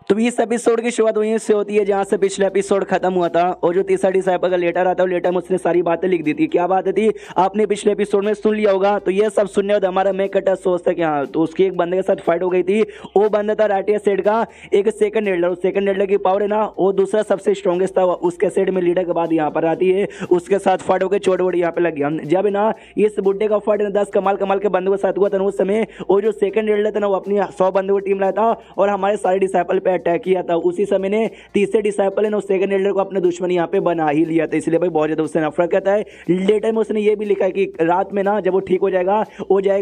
तो इस एपिसोड की शुरुआत वहीं से होती है जहां से पिछले एपिसोड खत्म हुआ था। और जो तीसरा डिसाइपल का लेटर आता है, लेटर में उसने सारी बातें लिख दी थी। क्या बातें थी आपने पिछले एपिसोड में सुन लिया होगा। तो ये सब सुनने बाद हमारा मैं कटा सोचता कि हाँ, तो उसकी एक बंदे के साथ फाइट हो गई थी। वो बंदा था राटिया सेट का एक सेकंड एल्डर। सेकंड एल्डर की पावर है ना, वो दूसरा सबसे स्ट्रॉन्गेस्ट था। उसके सेट में लीडर के बाद यहाँ पर आती है, उसके साथ फाइट होकर चोट वोट यहाँ पे लग गया। जब ना इस बुड्ढे का फाइट 10 कमाल कमाल के बंदों के साथ हुआ था, उस समय वो जो सेकंड एल्डर था ना, वो अपनी 100 बंदों की टीम लाया था और हमारे सारे डिसाइपल पे अटैक किया था। उसी समय ने तीसरे डिसाइपल ने सेकंड एल्डर को अपने दुश्मन यहाँ पे बना ही लिया था। इसलिए भाई बहुत ज्यादा उससे नफरत करता है। लेटर में उसने ये भी लिखा है कि रात में ना जब वो ठीक हो जाएगा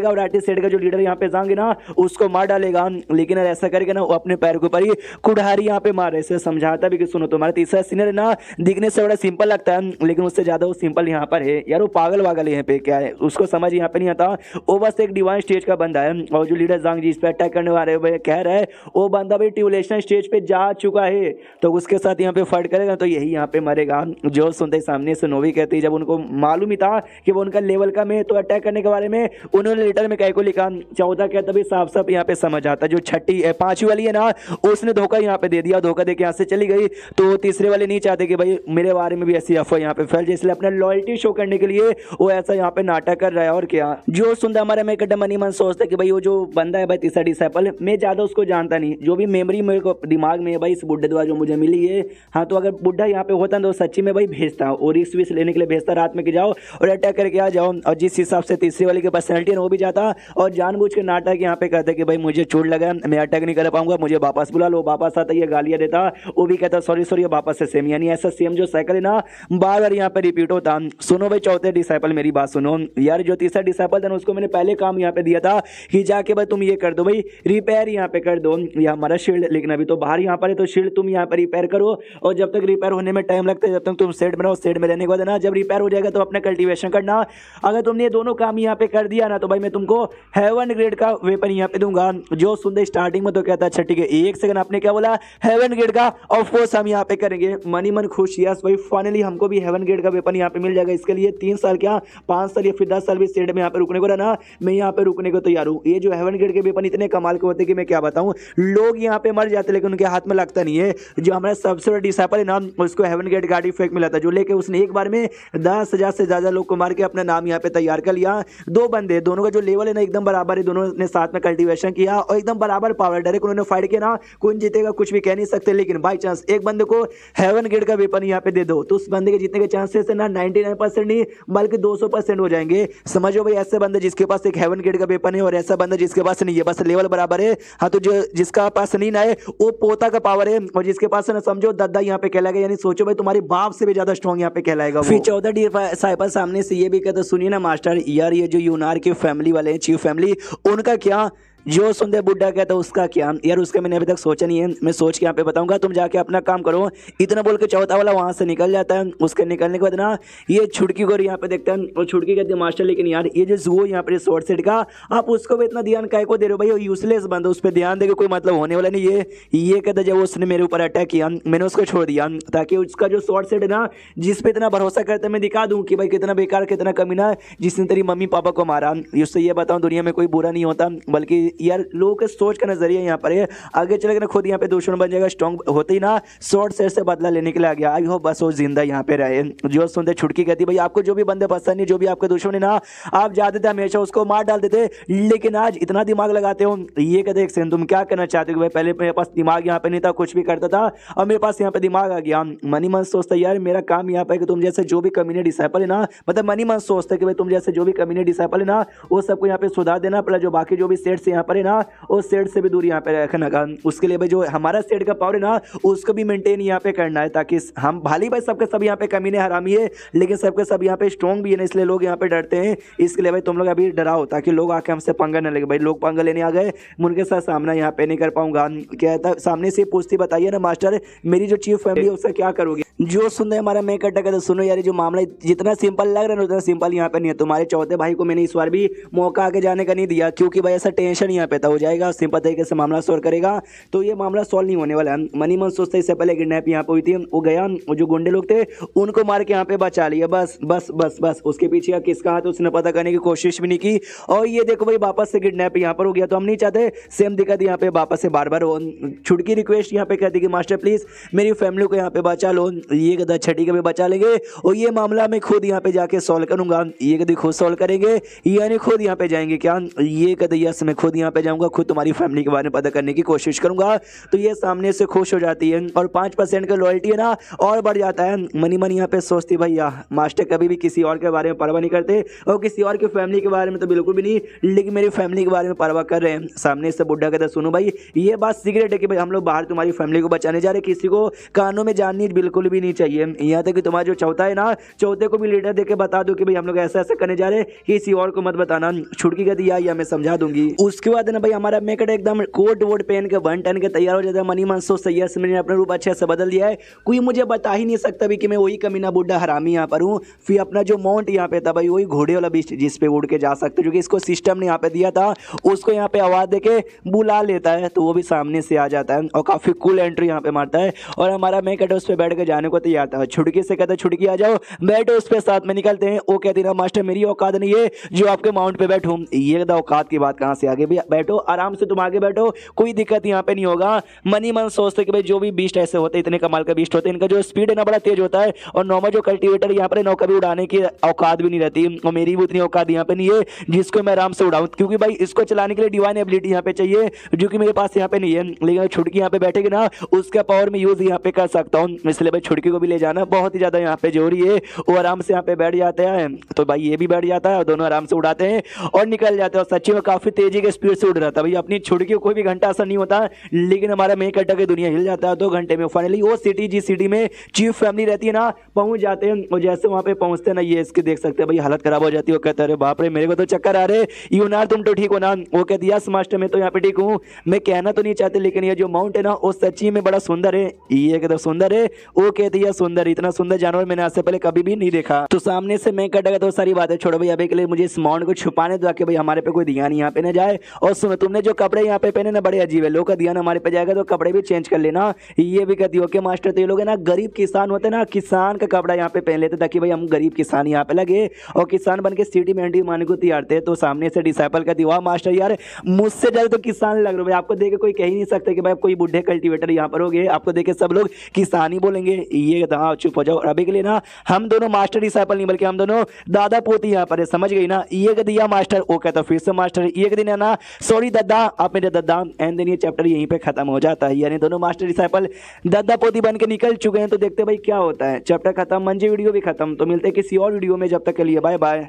और राठी सेट का जो लीडर यहाँ पे जाएंगे ना, उसको मार डालेगा। लेकिन ऐसा करके ना वो अपने पैर के ऊपर ही कुल्हाड़ी यहाँ पे मारे से समझाता भी कि सुनो, तुम्हारा तीसरा सीनियर है ना, दिखने से बड़ा सिंपल लगता है लेकिन उससे ज्यादा वो सिंपल यहाँ पर है यार। वो पागल वागल यहाँ पे क्या है, उसको समझ यहाँ पे नहीं आता। वो बस एक डिवाइन स्टेज का बंदा है। और जो लीडर जांग जी इस पे अटैक करने वाले कह रहा है, वो बंदा भी ट्यूलेशन स्टेज पे जा चुका है, तो उसके साथ यहाँ पे फाइट करेगा तो यही यहाँ पे मरेगा। जो सुनते ही सामने से नोवी कहती है, जब उनको मालूम ही था कि वो उनका लेवल का में, तो अटैक करने के बारे में उन्होंने लेटर में कह को लिखा। 14 क्या तभी साफ साफ यहाँ पे समझ आता। जो छठी पांचवी वाली है ना, उसने धोखा यहाँ पे दे दिया, धोखा दे के यहाँ से चली गई। तो तीसरे वाले नहीं चाहते कि भाई मेरे बारे में भी ऐसी अफवाह यहाँ पे फैल जाए, इसलिए अपना लॉयल्टी शो करने के लिए वो ऐसा यहाँ पे नाटक कर रहा है। और क्या जो सुनता हमारा मैं कटा मनी मन सोचता कि भाई वो जो बंदा है भाई तीसरा डिसाइपल, मैं ज्यादा उसको जानता नहीं। जो भी मेमोरी मेरे को दिमाग में है भाई इस बुड्ढे द्वारा जो मुझे मिली है, हाँ, तो अगर बुड्ढा यहाँ पे होता तो सच्ची में भाई भेजता और रिस्क विस्क लेने के लिए भेजता, रात में कि जाओ और अटैक करके आ जाओ। और जिस हिसाब से तीसरी वाली की पर्सनैलिटी है वो भी जाता और जानबूझ के नाटक यहाँ पे कहता कि भाई मुझे चोट लगा, मैं अटैक नहीं कर पाऊंगा, मुझे वापस बुला लो। वापस आता ये गालियां देता, वो भी कहता सॉरी सॉरी, वापस से सेम। यानी ऐसा सेम जो साइकिल है ना, बार बार यहाँ पे रिपीट होता। सुनो भाई चौथे डिसाइपल, मेरी बात सुनो यार। जो तीसरा डिसाइपल था उसको मैंने पहले काम यहाँ पे दिया था कि जाके भाई तुम ये कर दो भाई, रिपेयर यहाँ पे कर दो ये हमारा शील्ड। लेकिन अभी तो बाहर यहाँ पर है, तो शील्ड तुम यहाँ पर रिपेयर करो। और जब तक रिपेयर होने में टाइम लगता है, जब तक तुम सेट बनाओ, सेट में रहने के बाद ना जब रिपेयर हो जाएगा तो अपना कल्टीवेशन करना। अगर तुमने ये दोनों काम यहाँ पे कर दिया ना, तो भाई मैं तुमको हेवन ग्रेड का वेपन यहाँ पे दूंगा। जो सुनते स्टार्टिंग में तो कहता है अच्छा ठीक है, एक सेकंड आपने क्या बोला, हेवन ग्रेड का? ऑफ कोर्स हम यहाँ पे करेंगे। मनी मन खुश, यस भाई फाइनली हमको भी हेवन ग्रेड का वेपन यहाँ पे मिल जाएगा। इसके लिए 3 साल क्या 5 साल या फिर 10 साल भी सेट में यहाँ पे रुकने को रहना, मैं यहाँ पे रुकने को तैयार हूँ। ये जो हेवन ग्रेड के वेपन इतने कमाल के होते कि मैं क्या बताऊँ, लोग यहाँ पे मर जाते लेकिन उनके हाथ में लगता नहीं है। जो हमारा सबसे बड़ा डिसाइपल है ना, उसको हेवन ग्रेड गार्ड इफेक्ट मिला था, जो लेके उसने एक बार में 10,000 से ज्यादा लोग को मार के अपना नाम यहाँ पे तैयार कर लिया। 2 बंदे, दोनों का जो लेवल है ना एकदम बराबर है, दोनों ने साथ में कल्टीवेशन किया और एकदम बराबर पावर। डायरेक्ट उन्होंने फाइट किया ना, कौन जीतेगा कुछ भी कह नहीं सकते। लेकिन बाई चांस एक बंदे को हेवन ग्रेड का वेपन यहाँ पे दे दो तो उस बंदे के जीतने के चांसेस है ना 99% नहीं बल्कि 200% हो जाएंगे। समझो भाई, ऐसे बंदे जिसके पास एक हेवन ग्रेड का वेपन है और ऐसा बंदा जिसके पास नहीं है, बस लेवल बराबर है। हाँ, तो जो जिसका पास नहीं ना है वो पोता का पावर है, और जिसके पास है ना समझो दद्दा यहाँ पे कहलाएगा। यानी सोचो भाई तुम्हारे बाप से भी ज्यादा स्ट्रॉन्ग यहाँ पे कहलाएगा। फिर 14 डिसाइपल सामने से ये भी कहते सुनिए ना मास्टर यार, ये जो यूनार की फैमिली वाले हैं, चीफ फैमिली, उनका क्या? जो सुनते बुड्ढा कहता उसका क्या यार? उसका मैंने अभी तक सोचा नहीं है, मैं सोच के यहाँ पे बताऊंगा, तुम जाके अपना काम करो। इतना बोल के चौथा वाला वहां से निकल जाता है। उसके निकलने के बाद ना ये छुटकी को यहाँ पे देखता है और छुटकी कहती है मास्टर लेकिन यार ये जो जू यहाँ पे शॉर्ट सेट का, आप उसको भी इतना ध्यान काय को दे रहे हो भाई? वो यूजलेस बंद, उस पर ध्यान देके कोई मतलब होने वाला नहीं है। ये कहता जब उसने मेरे ऊपर अटैक किया मैंने उसको छोड़ दिया ताकि उसका जो शॉर्ट सेट है ना, जिस पे इतना भरोसा करता है, मैं दिखा दूं कि भाई कितना बेकार कितना कमीना जिसने तेरी मम्मी पापा को मारा। उससे ये बताऊं दुनिया में कोई बुरा नहीं होता, बल्कि यार लोगों के सोच का नजरिया यहाँ पर है। आगे चले ना खुद यहाँ पे दुश्मन बन जाएगा। स्ट्रॉन्ग होते ही ना शॉर्ट सेट से बदला लेने के लिए आ गया। आई होप बस वो जिंदा यहाँ पे रहे। जो सुनते छुटकी कहती भाई आपको जो भी बंदे पसंद नहीं, जो भी आपके दुश्मन है ना, आप जाते थे हमेशा उसको मार डाल देते, लेकिन आज इतना दिमाग लगाते हो। ये कहते एक सेकंड तुम क्या करना चाहते हो भाई? पहले मेरे पास दिमाग यहाँ पे नहीं था, कुछ भी करता था, और मेरे पास यहाँ पे दिमाग आ गया। मनी मन सोचता यार मेरा काम यहाँ पे कि तुम जैसे जो भी कमीने डिसाइपल है ना, मतलब मनी मन सोचता कि भाई तुम जैसे जो भी कमीने डिसाइपल है ना, वो सबको यहाँ पे सुधार देना पड़ा। जो बाकी जो भी सेट से यहाँ पर है ना, उस सेट से भी दूर यहाँ पे रखना का। उसके लिए भाई जो हमारा सेट का पावर है ना, उसको भी मेंटेन यहाँ पे करना है, ताकि हम भाली भाई सबके सब यहाँ पे कमीने हरामी है, लेकिन सबके सब यहाँ पे स्ट्रॉन्ग भी है ना, इसलिए लोग यहाँ पे डरते हैं। इसके लिए भाई तुम लोग अभी डराओ ताकि लोग आके हमसे पंगा न लगे। भाई लोग पंगा लेने आ गए, उनके साथ सामना यहाँ पे नहीं कर पाऊंगा। कहता सामने से पूछती बताइए ना मास्टर, मेरी जो चीफ फैमिली है उसका क्या करोगे? जो सुन रहे हमारा मैं कटा कहता सुनो यार, जो मामला जितना सिंपल लग रहा है उतना सिंपल यहाँ पे नहीं है। तुम्हारे चौथे भाई को मैंने इस बार भी मौका आगे जाने का नहीं दिया, क्योंकि भाई ऐसा टेंशन सोल्यूशन यहाँ पे था हो जाएगा, सिंपल तरीके से मामला सॉल्व करेगा। तो ये मामला सॉल्व नहीं होने वाला है। मनी मन सोचता है इससे पहले किडनैप यहाँ पे हुई थी, वो गया, वो जो गुंडे लोग थे उनको मार के यहाँ पे बचा लिया, बस बस बस बस। उसके पीछे किसका हाथ उसने पता करने की कोशिश भी नहीं की। और ये देखो भाई वापस से किडनैप यहाँ पर हो गया। तो हम नहीं चाहते सेम दिक्कत यहाँ पे वापस से बार बार हो। छुटकी रिक्वेस्ट यहाँ पे कहती कि मास्टर प्लीज मेरी फैमिली को यहाँ पे बचा लो। ये कदा छठी का भी बचा लेंगे और ये मामला मैं खुद यहाँ पे जाके सॉल्व करूंगा। ये कभी खुद सॉल्व करेंगे यानी खुद यहाँ पे जाएंगे क्या? ये कभी यस मैं खुद यहाँ पे जाऊंगा, खुद तुम्हारी फैमिली के बारे में पता करने की कोशिश करूंगा। तो ये सामने से खुश हो जाती है और 5% का लॉयल्टी है ना और बढ़ जाता है। मनी मन यहाँ पे सोचती भैया मास्टर कभी भी किसी और के बारे में परवाह नहीं करते और किसी और की फैमिली के बारे में तो बिल्कुल भी नहीं, लेकिन मेरी फैमिली के बारे में परवाह कर रहे हैं। सामने से बुड्ढा कहता सुनो भाई ये बात सीक्रेट है कि भाई हम लोग बाहर तुम्हारी फैमिली को बचाने जा रहे, किसी को कानों में जाननी बिल्कुल भी नहीं चाहिए। यहाँ तक कि तुम्हारा जो चौथा है ना, चौथे को भी लीडर देके बता दो कि भाई हम लोग ऐसा ऐसा करने जा रहे हैं, किसी और को मत बताना। छुटकी कहती या मैं समझा दूंगी। उसके बाद ना भाई हमारा मेकट एकदम कोट वोट पहन के 1 टन के तैयार हो जाता है। मनी मन सोचता है मैंने अपना रूप अच्छे से बदल दिया है, कोई मुझे बता ही नहीं सकता भी कि मैं वही कमीना बुड्ढा हरामी यहाँ पर हूँ। फिर अपना जो माउंट यहाँ पे था भाई वही घोड़े वाला बीच जिस पे उड़ के जा सकते, जो कि इसको सिस्टम ने यहाँ पे दिया था, उसको यहाँ पे आवाज देके बुला लेता है। तो वो भी सामने से आ जाता है और काफी कूल एंट्री यहाँ पे मारता है और हमारा मेकट उस पे बैठ के जाने को तैयार था। छुटकी से कहता है छुटकी आ जाओ बैठो उस पे, साथ में निकलते हैं। वो कहती ना मास्टर मेरी औकात नहीं है जो आपके माउंट पे बैठूं। ये औकात की बात कहाँ से आगे? भी बैठो आराम से, तुम आगे बैठो, कोई दिक्कत यहाँ पे नहीं होगा। मनी मन सोचते कि भाई जो भी बीस्ट ऐसे होते इतने कमाल का बीस्ट होते हैं, इनका जो स्पीड है ना बड़ा तेज होता है और नॉर्मल जो कल्टीवेटर यहाँ पर नौका भी उड़ाने की औकात भी नहीं रहती और मेरी भी उतनी औकात यहाँ पे नहीं है जिसको मैं आराम से उड़ाऊं, क्योंकि भाई इसको चलाने के लिए डिवाइन एबिलिटी यहाँ पे चाहिए जो कि मेरे पास यहाँ पे नहीं है। लेकिन छुटकी यहाँ पे बैठेगी ना उसका पावर में यूज यहाँ पे कर सकता हूँ, इसलिए भाई छुटकी को भी ले जाना बहुत ही ज्यादा यहाँ पे जरूरी है। वो आराम से यहाँ पे बैठ जाते हैं तो भाई ये भी बैठ जाता है और दोनों आराम से उड़ाते हैं और निकल जाते हैं। और सच्ची में काफी तेजी के स्पीड से उड़ रहा था भाई, अपनी छुटकी को कोई भी घंटा असर नहीं होता, लेकिन हमारा मेक कट्टा की दुनिया हिल जाता है 2 घंटे में। फाइनली वो सिटी जिस सिटी में चीफ फैमिली रहती है ना पहुंच जाते हैं और जैसे वहां पे पहुंचते ना ये इसके देख सकते हैं भाई हालत खराब हो जाती है। वो कहते हैं बाप रे मेरे को तो चक्कर आ रहे, यूनार तुम तो ठीक हो ना? वो कहती है यस मास्टर मैं तो यहाँ पे ठीक हूँ, मैं कहना तो नहीं चाहते लेकिन ये जो माउंट है ना वो सच्ची में बड़ा सुंदर है। ये कहता सुंदर है? वो कहती है सुंदर, इतना सुंदर जानवर मैंने आज से पहले कभी भी नहीं देखा। तो सामने से मैं कटेगा तो सारी बातें छोड़ो भाई, अभी के लिए मुझे इस माउंट को छुपाने दो कि भाई हमारे पे कोई ध्यान यहाँ पे ना जाए। और सुनो तुमने जो कपड़े यहाँ पे पहने ना बड़े अजीब है, लोग का ध्यान हमारे पे जाएगा तो कपड़े भी चेंज कर लेना। ये भी कहती हो कि मास्टर तो ये लोग है ना गरीब किसान होते ना, किसान का कपड़ा यहाँ पे पहन लेते ताकि भाई हम गरीब किसान यहाँ पे लगे और किसान बन के सिटी में एंट्री मारने को तैयार थे। तो सामने से डिसाइपल कहती वाह मास्टर यार मुझसे ज्यादा तो किसान लग रहे हो भाई, आपको देख के कोई कह ही नहीं सकता कि भाई कोई बुढ़े कल्टीवेटर यहाँ पर हो गए, आपको देख के सब लोग किसान ही बोलेंगे। ये हाँ चुप हो जाओ, अभी के लिए ना हम दोनों मास्टर डिसाइपल नहीं बल्कि हम दोनों दादा पोती यहाँ पर है, समझ गई ना? ये कह दिया मास्टर, वो कहता फिर से मास्टर, ये कह दिया ना सॉरी दादा आप मेरे दादा। एंड देन ये चैप्टर यहीं पे खत्म हो जाता है, यानी दोनों मास्टर डिसाइपल दादा पोती बन के निकल चुके हैं। तो देखते भाई क्या होता है, चैप्टर खत्म, मंजी वीडियो भी खत्म। तो मिलते हैं किसी और वीडियो में, जब तक के लिए बाय बाय।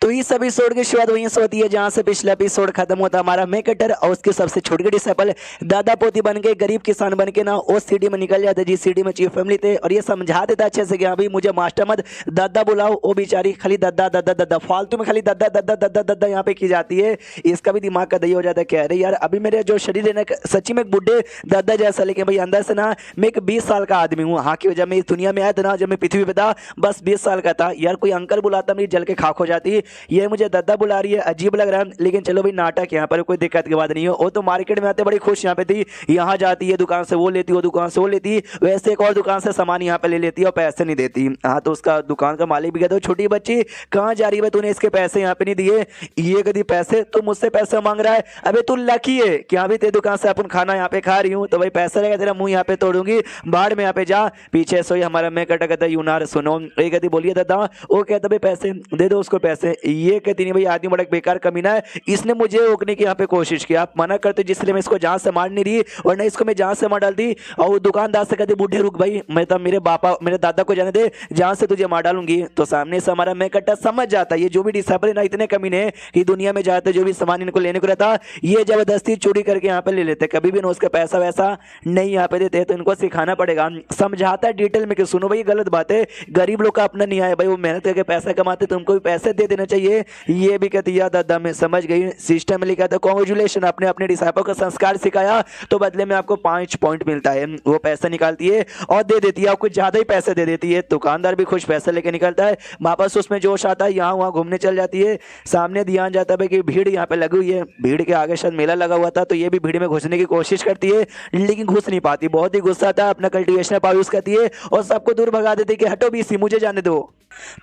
तो इस एपिसोड की शुरुआत वहीं से होती है जहां से पिछला एपिसोड खत्म होता है। हमारा मेकटर और उसके सबसे छोटे डिसाइपल दादा पोती बन के गरीब किसान बन के ना उस सिटी में निकल जाते जिस सिटी में चीफ फैमिली थे और ये समझा देता अच्छे से कि हाँ भाई मुझे मास्टर मत दादा बुलाओ। वो बेचारी खाली दादा दादा दादा फालतू में खाली दादा दादा दादा दादा यहाँ पे की जाती है। इसका भी दिमाग का दही हो जाता है, कह रहे यार अभी मेरे जो शरीर है ना सच्ची में एक बुढ़े दादा जैसा, लेकिन भाई अंदर से ना मैं एक 20 साल का आदमी हूँ। हाँ कि जब मैं इस दुनिया में आया था ना, जब मैं पृथ्वी पे था बस 20 साल का था यार, कोई अंकल बुलाता मेरी जल के खाक हो जाती। ये मुझे दादा बुला रही है, अजीब लग रहा है, लेकिन चलो भाई नाटक, यहाँ पर कोई दिक्कत की बात नहीं है। वो तो मार्केट में आते बड़ी खुश यहाँ पे थी, यहाँ जाती है दुकान से वो लेती, वो दुकान से वो लेती, वैसे एक और दुकान से सामान यहाँ पे ले लेती है और पैसे नहीं देती। हाँ तो उसका दुकान का मालिक भी कहता है छोटी बच्ची कहाँ जा रही है, तूने इसके पैसे यहाँ पे नहीं दिए। ये कभी पैसे तू मुझसे पैसे मांग रहा है, अबे तू लकी है कि हाँ भी तेरी दुकान से अपन खाना यहाँ पे खा रही हूँ, तो भाई पैसा रहेगा तेरा मुंह यहाँ पे तोड़ूंगी, बाहर में यहाँ पे जा। पीछे सो हमारा मैं कटा कहता यूनार सुनो, ये कहती बोलिए दादा। वो कहता भाई पैसे दे दो उसको पैसे। ये कहती नहीं भाई आदमी बड़ा बेकार कमीना है, इसने मुझे रोकने की यहाँ पे कोशिश की, आप मना करते जिसलिए मैं इसको जान से मार नहीं रही, वरना इसको मैं जान से मार डालती। और वो दुकानदार से कहती बूढ़े रुक भाई, मैं तो मेरे बापा मेरे दादा को जाने दे, जान से तुझे मार डालूंगी। तो सामने से हमारा मैं कट्टा समझ जाता है ये जो भी डिसाइपल ना इतने कमीने हैं कि दुनिया में जाते जो भी सामान इनको लेने को रहता ये जबरदस्ती चोरी करके यहाँ पे ले लेते, कभी भी ना उसका पैसा वैसा नहीं यहाँ पे देते। तो इनको सिखाना पड़ेगा, समझाता है डिटेल में कि सुनो भाई गलत बात है, गरीब लोग का अपना नहीं आया भाई, वो मेहनत करके पैसा कमाते, तुमको भी पैसे दे देना चाहिए। ये भी कहती है दादा मैं समझ गई, सिस्टम में लिखा था कॉन्ग्रेचुलेशन, आपने अपने डिसाइपल को संस्कार सिखाया तो बदले में आपको 5 पॉइंट मिलता है। वो पैसा निकालती है और दे देती है, आपको ज्यादा ही पैसे दे देती है। दुकानदार भी खुश, पैसा लेके निकलता है, वापस उसमें जोश आता है, यहाँ वहाँ घूमने चल जाती है। सामने ध्यान जाता है कि भीड़ यहाँ पे लगी हुई है, भीड़ के आगे शायद मेला लगा हुआ था, तो ये भी भीड़ में घुसने की कोशिश करती है लेकिन घुस नहीं पाती। बहुत ही गुस्सा आता है, अपना कल्टीवेशन पावर यूज करती है और सबको दूर भगा देती है कि हटो बीसी, मुझे जाने दो।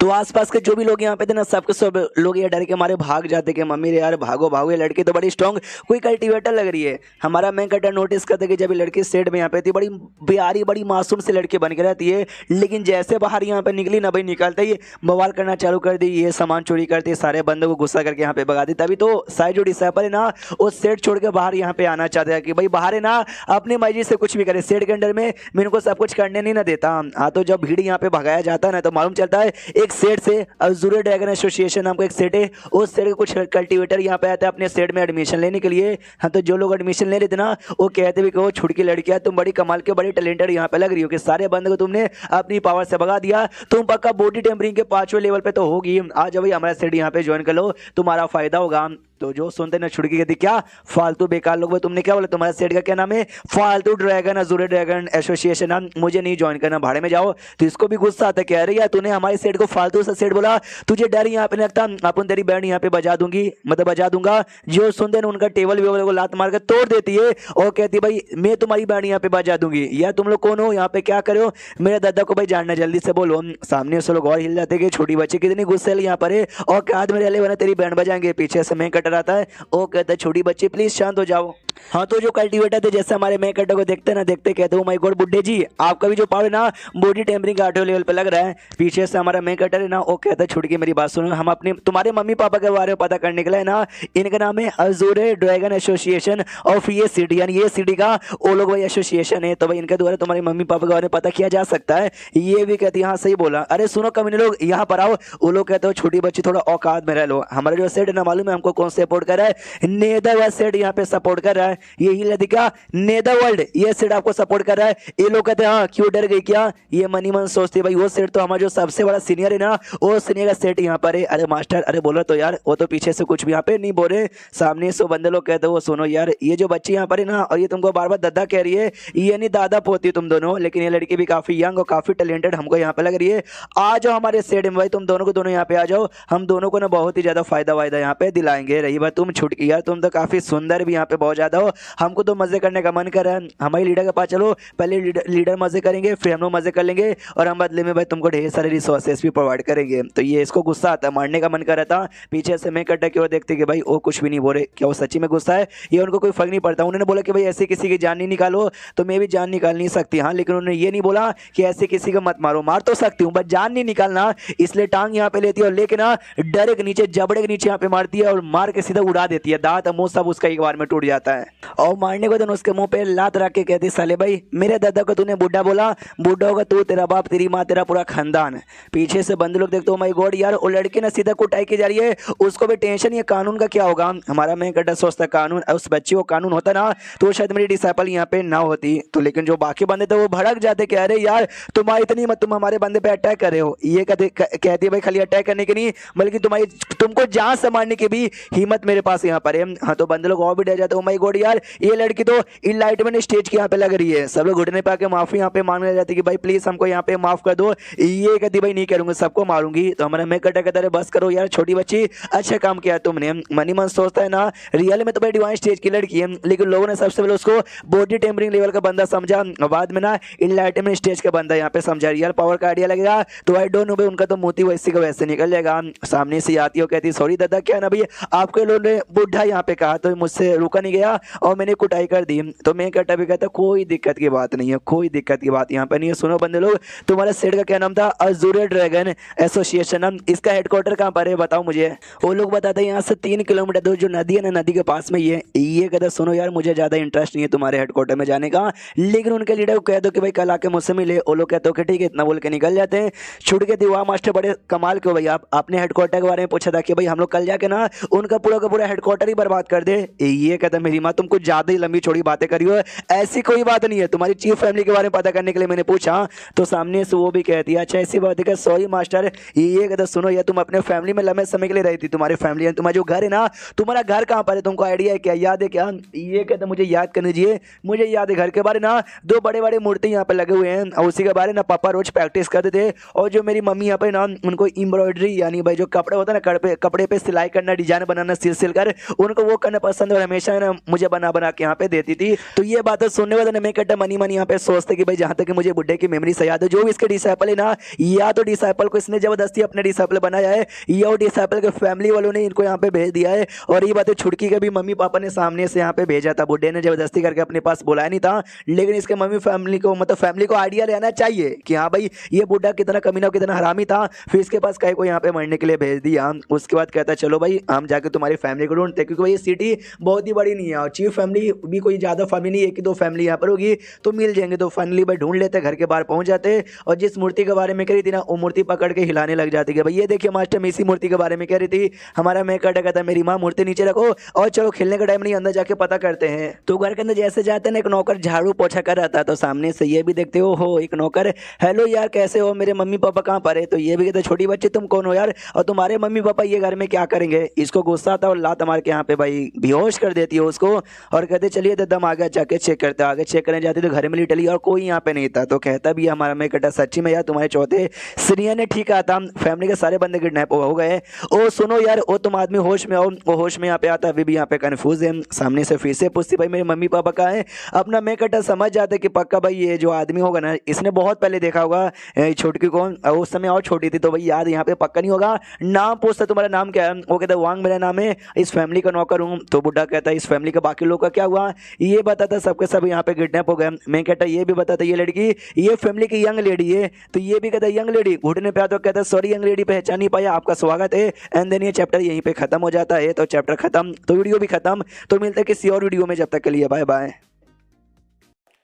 तो आसपास के जो भी लोग यहाँ पे थे ना, सबके सब लोग ये डर के मारे भाग जाते कि मम्मी रे यार भागो भागो, ये लड़की तो बड़ी स्ट्रांग कोई कल्टीवेटर लग रही है। हमारा मेन कटर नोटिस करते कि जब ये लड़की सेट में यहाँ पे थी, बड़ी प्यारी बड़ी मासूम से लड़की बन के रहती है, लेकिन जैसे बाहर यहाँ पे निकली ना भाई, निकलते ही बवाल करना चालू कर दी, ये सामान चोरी करती, सारे बंदों को गुस्सा करके यहाँ पे भगा दी। तभी तो सारे जो डिसाइपल है ना वो सेट छोड़ के बाहर यहाँ पे आना चाहते हैं कि भाई बाहर है ना अपनी मर्जी से कुछ भी करे, सेट के अंडर में मैं इनको सब कुछ करने नहीं ना देता। हाँ, तो जब भीड़ यहाँ पे भगाया जाता है ना तो मालूम चलता है एक सेट से अज़ूर ड्रैगन एसोसिएशन नाम का एक सेट है, उस सेट के कुछ कल्टीवेटर यहाँ पे आते हैं अपने सेट में एडमिशन लेने के लिए। हाँ, तो जो लोग एडमिशन ले लेते ना वो कहते भी कि वो छुटकी लड़कियां तुम बड़ी कमाल के बड़ी टैलेंटेड यहाँ पे लग रही हो कि सारे बंद को तुमने अपनी पावर से भगा दिया, तुम पक्का बॉडी टेम्परिंग के 5वें लेवल पे तो होगी, आज भाई हमारा सेट यहाँ पे ज्वाइन कर लो, तुम्हारा फायदा होगा। तो जो सुनते ना छुड़की कहती क्या फालतू बेकार लोग, तुमने क्या बोला, तुम्हारा सेट का क्या नाम है, फालतू ड्रैगन अज़ूर ड्रैगन एसोसिएशन नाम, मुझे नहीं ज्वाइन करना, भाड़े में जाओ। तो इसको भी गुस्सा आता है, कह रही है तूने हमारे सेट को फालतू सा सेट बोला, तुझे डर यहाँ पे लगता, अपन तेरी बैंड यहाँ पे बजा दूंगी, मतलब बजा दूंगा। जो सुनते ना उनका टेबल वेबल को लात मार कर तोड़ देती है और कहती है भाई मैं तुम्हारी बैंड यहाँ पे बजा दूंगी, या तुम लोग कौन हो, यहाँ पे क्या करे हो, मेरे दादा को भाई जानना, जल्दी से बोलो। सामने से लोग और हिल जाते कि छोटी बच्ची कितनी गुस्से यहाँ पर है और क्या हाथ में रह ले तेरी बैंड बजाएंगे। पीछे से मैं कटर आता है, ओ कहता है छोटी बच्ची प्लीज शांत हो जाओ। हाँ, तो जो कल्टीवेटर थे जैसे हमारे मैं कटर को देखते ना देखते कहते हो माय गॉड बुड्ढे जी आपका भी जो पावर है ना बॉडी टेम्परिंग का 8वें लेवल पे लग रहा है। पीछे से हमारा मैं कटर है ना वो कहता है छुड़की मेरी बात सुनो, हम अपने तुम्हारे मम्मी पापा के बारे में पता करने के लिए ना, इनका नाम है अज़ूर ड्रैगन एसोसिएशन ऑफ ये सिटी, यानी ये सिटी का वो लोग भाई एसोसिएशन है, तो भाई इनके द्वारा तुम्हारे मम्मी पापा के बारे में पता किया जा सकता है। ये भी कहती है हाँ सही बोला, अरे सुनो कमीने लोग यहाँ पर आओ। वो लोग कहते हो छोटी बच्ची थोड़ा औकात में रह लो, हमारा जो सेट है ना मालूम है हमको कौन सपोर्ट कर रहा है, नेदरलैंड सेट यहाँ पे सपोर्ट कर रहा है, यही लड़का नेदरवर्ल्ड ये सेट आपको सपोर्ट कर रहा है। ये लोग कहते हैं हाँ क्यों डर गई क्या, ये मनी मन सोचते भाई वो सेट तो हमारा जो सबसे बड़ा सीनियर है ना वो सीनियर का सेट यहाँ पर है। अरे मास्टर अरे बोलो तो यार, वो तो पीछे से कुछ भी यहाँ पे नहीं बोल रहे, सामने से बंदे लोग कहते वो सुनो यार ये जो बच्ची यहाँ पर है ना और ये तुमको बार बार दादा कह रही है, ये नहीं दादा पोती तुम दोनों, लेकिन ये लड़की भी काफी यंग और काफी टैलेंटेड हमको यहाँ पे लग रही है। आ जाओ हमारे सेट में भाई, तुम दोनों को दोनों यहाँ पे आ जाओ, हम दोनों को ना बहुत ही ज्यादा फायदा वायदा यहाँ पे दिलाएंगे। रही बात तुम छुटकी यार, तुम तो काफी सुंदर भी यहाँ पे बहुत ज्यादा हो, हमको तो मजे करने का मन कर रहा है, हमारे लीडर के पास चलो, पहले लीडर मजे करेंगे फिर हम लोग मजे कर लेंगे और हम बदले में भाई तुमको ढेर सारे रिसोर्सेस भी प्रोवाइड करेंगे। तो ये इसको गुस्सा आता है, मारने का मन कर रहा था। पीछे से मैं कट्टा की ओर देखते कि भाई वो कुछ भी नहीं बोल रहे, क्या वो सच्ची में गुस्सा है, ये उनको कोई फर्क नहीं पड़ता। उन्होंने बोला कि भाई ऐसे किसी की जान नहीं निकालो, तो मैं भी जान निकाल नहीं सकती, हाँ लेकिन उन्होंने ये नहीं बोला कि ऐसे किसी को मत मारो, मार तो सकती हूँ बस जान नहीं निकालना, इसलिए टांग यहाँ पे लेती है और लेके ना डर के नीचे जबड़े के नीचे यहाँ पे मारती है और मार के सीधा उड़ा देती है, दांत मुंह सब उसका एक बार में टूट जाता है। और मारने को तो उसके मुंह पे लात रख के कहती साले भाई मेरे दादा को तूने बुढ़ा बोला, बुढ़ा होगा तू, तेरा बाप, तेरी माँ, तेरा पूरा खानदान। पीछे से बंद लोग देखते हो माय गॉड यार वो लड़की ना सीधा कुटाई की जा रही है, उसको भी टेंशन ये कानून का क्या होगा। हमारा मैं कटा सोचता कानून उस बच्ची को कानून होता ना तो शायद मेरी डिसाइपल यहाँ पे ना होती, तो लेकिन जो बाकी बंदे थे वो भड़क जाते, कह रहे यार तुम्हारी इतनी मत, तुम हमारे बंदे पे अटैक कर रहे हो। ये कहती है भाई खाली अटैक करने की नहीं बल्कि तुमको जान से मारने की भी हिम्मत मेरे पास यहाँ पर है। हाँ, तो बंदे लोग और भी डर जाते हो माय गॉड यार ये लड़की तो इनलाइटमेंट स्टेज की यहाँ पे लग रही है, सब लोग घुटने पे आके माफी यहाँ पे मांगने जाते कि भाई प्लीज हमको यहाँ पे माफ कर दो। ये कहती भाई नहीं करूंगा, सबको मारूंगी। तो हमारा मैं कटा कहता है बस करो यार छोटी बच्ची, अच्छा काम किया तुमने। मनी मन सोचता है ना रियल में तो भाई डिवाइन स्टेज की लड़की है, लेकिन लोगों ने सबसे पहले उसको बॉडी टेम्परिंग लेवल का बंदा समझा, बाद में ना इनलाइटमेंट स्टेज का बंदा यहाँ पे समझा, रियल पावर का आइडिया लगेगा तो आई डोंट नो भाई उनका तो मोती वैसे का वैसे निकल जाएगा। सामने से आती है कहती सॉरी दादा क्या ना भाई आपके लोगों ने बुढ़ा यहाँ पे कहा तो मुझसे रुका नहीं गया और मैंने कुटाई कर दी। तो मैं कटा भी कहता कोई दिक्कत की बात नहीं है, कोई दिक्कत की बात यहाँ पे नहीं है। सुनो बंदे लोग तुम्हारे सेट का क्या नाम था, अज़ूर ड्रैगन एसोसिएशन, इसका हेडक्वार्टर कहाँ पर है बताओ मुझे। वो लोग बताते हैं यहाँ से 3 किलोमीटर दूर जो नदी है ना नदी के पास में ये कहता सुनो यार मुझे ज्यादा इंटरेस्ट नहीं है तुम्हारे हेडक्वार्टर में जाने का, लेकिन उनके लीडर को कह दो कि भाई कल आके मुझसे मिले। वो लोग कहते हो कि ठीक है, इतना बोल के निकल जाते हैं। छुट के दिवा मास्टर बड़े कमाल क्यों भाई, आपने हेडक्वार्टर के बारे में पूछा था कि भाई हम लोग कल जाके ना उनका पूरा का पूरा हेडक्वार्टर ही बर्बाद कर दे। ये कहता मेरी माँ तुम कुछ ज्यादा ही लंबी चौड़ी बातें करी हो, ऐसी कोई बात नहीं है, तुम्हारी चीफ फैमिली के बारे में पता करने के लिए मैंने पूछा। तो सामने से वो भी कहती है अच्छा ऐसी बात है, सॉरी मास्टर। ये कहता सुनो यार तुम अपने फैमिली में लंबे समय के लिए रही थी, तुम्हारी फैमिली तुम्हारा जो घर है ना, तुम्हारा घर कहाँ पर है, तुमको आइडिया है क्या, याद है क्या? ये कहता मुझे याद करने दीजिए, मुझे याद है घर के बारे ना 2 बड़े बड़े मूर्ति यहाँ पे लगे हुए हैं और उसी के बारे ना पापा रोज प्रैक्टिस करते थे। और जो मेरी मम्मी यहाँ पे ना उनको एम्ब्रॉयडरी यानी भाई जो कपड़े होता है ना, कपड़े पे सिलाई करना, डिजाइन बनाना, सिल कर उनको वो करना पसंद और हमेशा ना मुझे बना बना के यहाँ पे देती थी। तो ये बात सुनने वाले मैं कहता मनी मनी यहाँ पे सोचते कि भाई जहाँ तक मुझे बुड्ढे की मेमोरी से याद है, जो भी इसके डिसाइपल है ना, या तो डिसाइपल को इसने जबरदस्ती अपने डिसाइपल बनाया है या वो डिसाइपल के फैमिली वालों ने इनको यहाँ पे भेज दिया है। और ये बात छुटकी के भी मम्मी पापा ने सामने से यहाँ पे भेजा था, बुड्ढे ने जबरदस्ती करके अपने पास बुलाया नहीं था, लेकिन इसके मम्मी फैमिली को मतलब फैमिली को आइडिया लेना चाहिए कि हाँ भाई ये बुड्ढा कितना कमीना कितना हरामी था, फिर इसके पास कहीं को यहाँ पे मरने के लिए भेज दिया। उसके बाद कहता चलो भाई हम जाके तुम्हारी फैमिली को ढूंढते, क्योंकि भाई ये सिटी बहुत ही बड़ी नहीं है और चीफ फैमिली भी कोई ज्यादा फैमिली नहीं है, 1 2 फैमिली यहाँ पर होगी तो मिल जाएंगे। तो फाइनली भाई ढूंढ लेते, घर के बाहर पहुंच जाते और जिस मूर्ति के बारे में कह रही थी ना वो मूर्ति पकड़ के हिलाने लग जाती है। भाई ये देखिए मास्टर मैं इसी मूर्ति के बारे में कह रही थी, हमारा मैं कहता मेरी माँ मूर्ति नीचे रखो और चलो खेलने का टाइम नहीं, अंदर जाके पता करते हैं। तो घर के अंदर जैसे जाते ना एक नौकर झाड़ू पोछा कर रहा था, तो सामने से ये भी देखते हो एक नौकर, हेलो यार कैसे हो, मेरे मम्मी पापा कहाँ पर है? तो ये भी कहते छोटी बच्ची तुम कौन हो यार, और तुम्हारे मम्मी पापा ये घर में क्या करेंगे? इसको गुस्सा आता और लात मार के यहाँ पे भाई बेहोश कर देती है उसको और कहते चलिए तो दम आगे जाके चेक करते, आगे चेक करने जाती तो घर में लिटली और कोई यहाँ पे नहीं था। तो कहता भी हमारा मैं कहता सच्ची में यार तुम्हारे चौथे सीनियर ने ठीक आता, फैमिली के सारे बंदे किडनैप हो गए। ओ सुनो यार ओ तुम आदमी होश में आओ, वो होश में यहाँ पे आता अभी भी यहाँ पे कंफ्यूज है। सामने से फिर से पूछती भाई मेरे मम्मी पापा कहाँ है? अपना मैं कहता समझ जाते कि पक्का भाई ये जो आदमी होगा ना इसने बहुत पहले देखा होगा छोटकी को, उस समय और छोटी थी तो भाई याद यहाँ पे पक्का नहीं होगा। नाम पूछता तुम्हारा नाम क्या है? वो कहता वांग मेरा नाम है, इस फैमिली का नौकर हूँ। तो बुढ़ा कहता है इस फैमिली के बाकी लोग का क्या हुआ? ये बताता सबके सब यहाँ पे किडनैप हो गए। मैं कहता ये भी बताता ये लड़की ये फैमिली की यंग लेडी है। तो ये भी कहता यंग लेडी, घुटने पे आता कहता सॉरी यंग लेडी पहचान नहीं पाया, आपका स्वागत है। एंड देन ये चैप्टर यहीं पे खत्म हो जाता है। तो चैप्टर खत्म तो वीडियो भी खत्म, तो मिलते हैं किसी और वीडियो में, जब तक के लिए बाय बाय।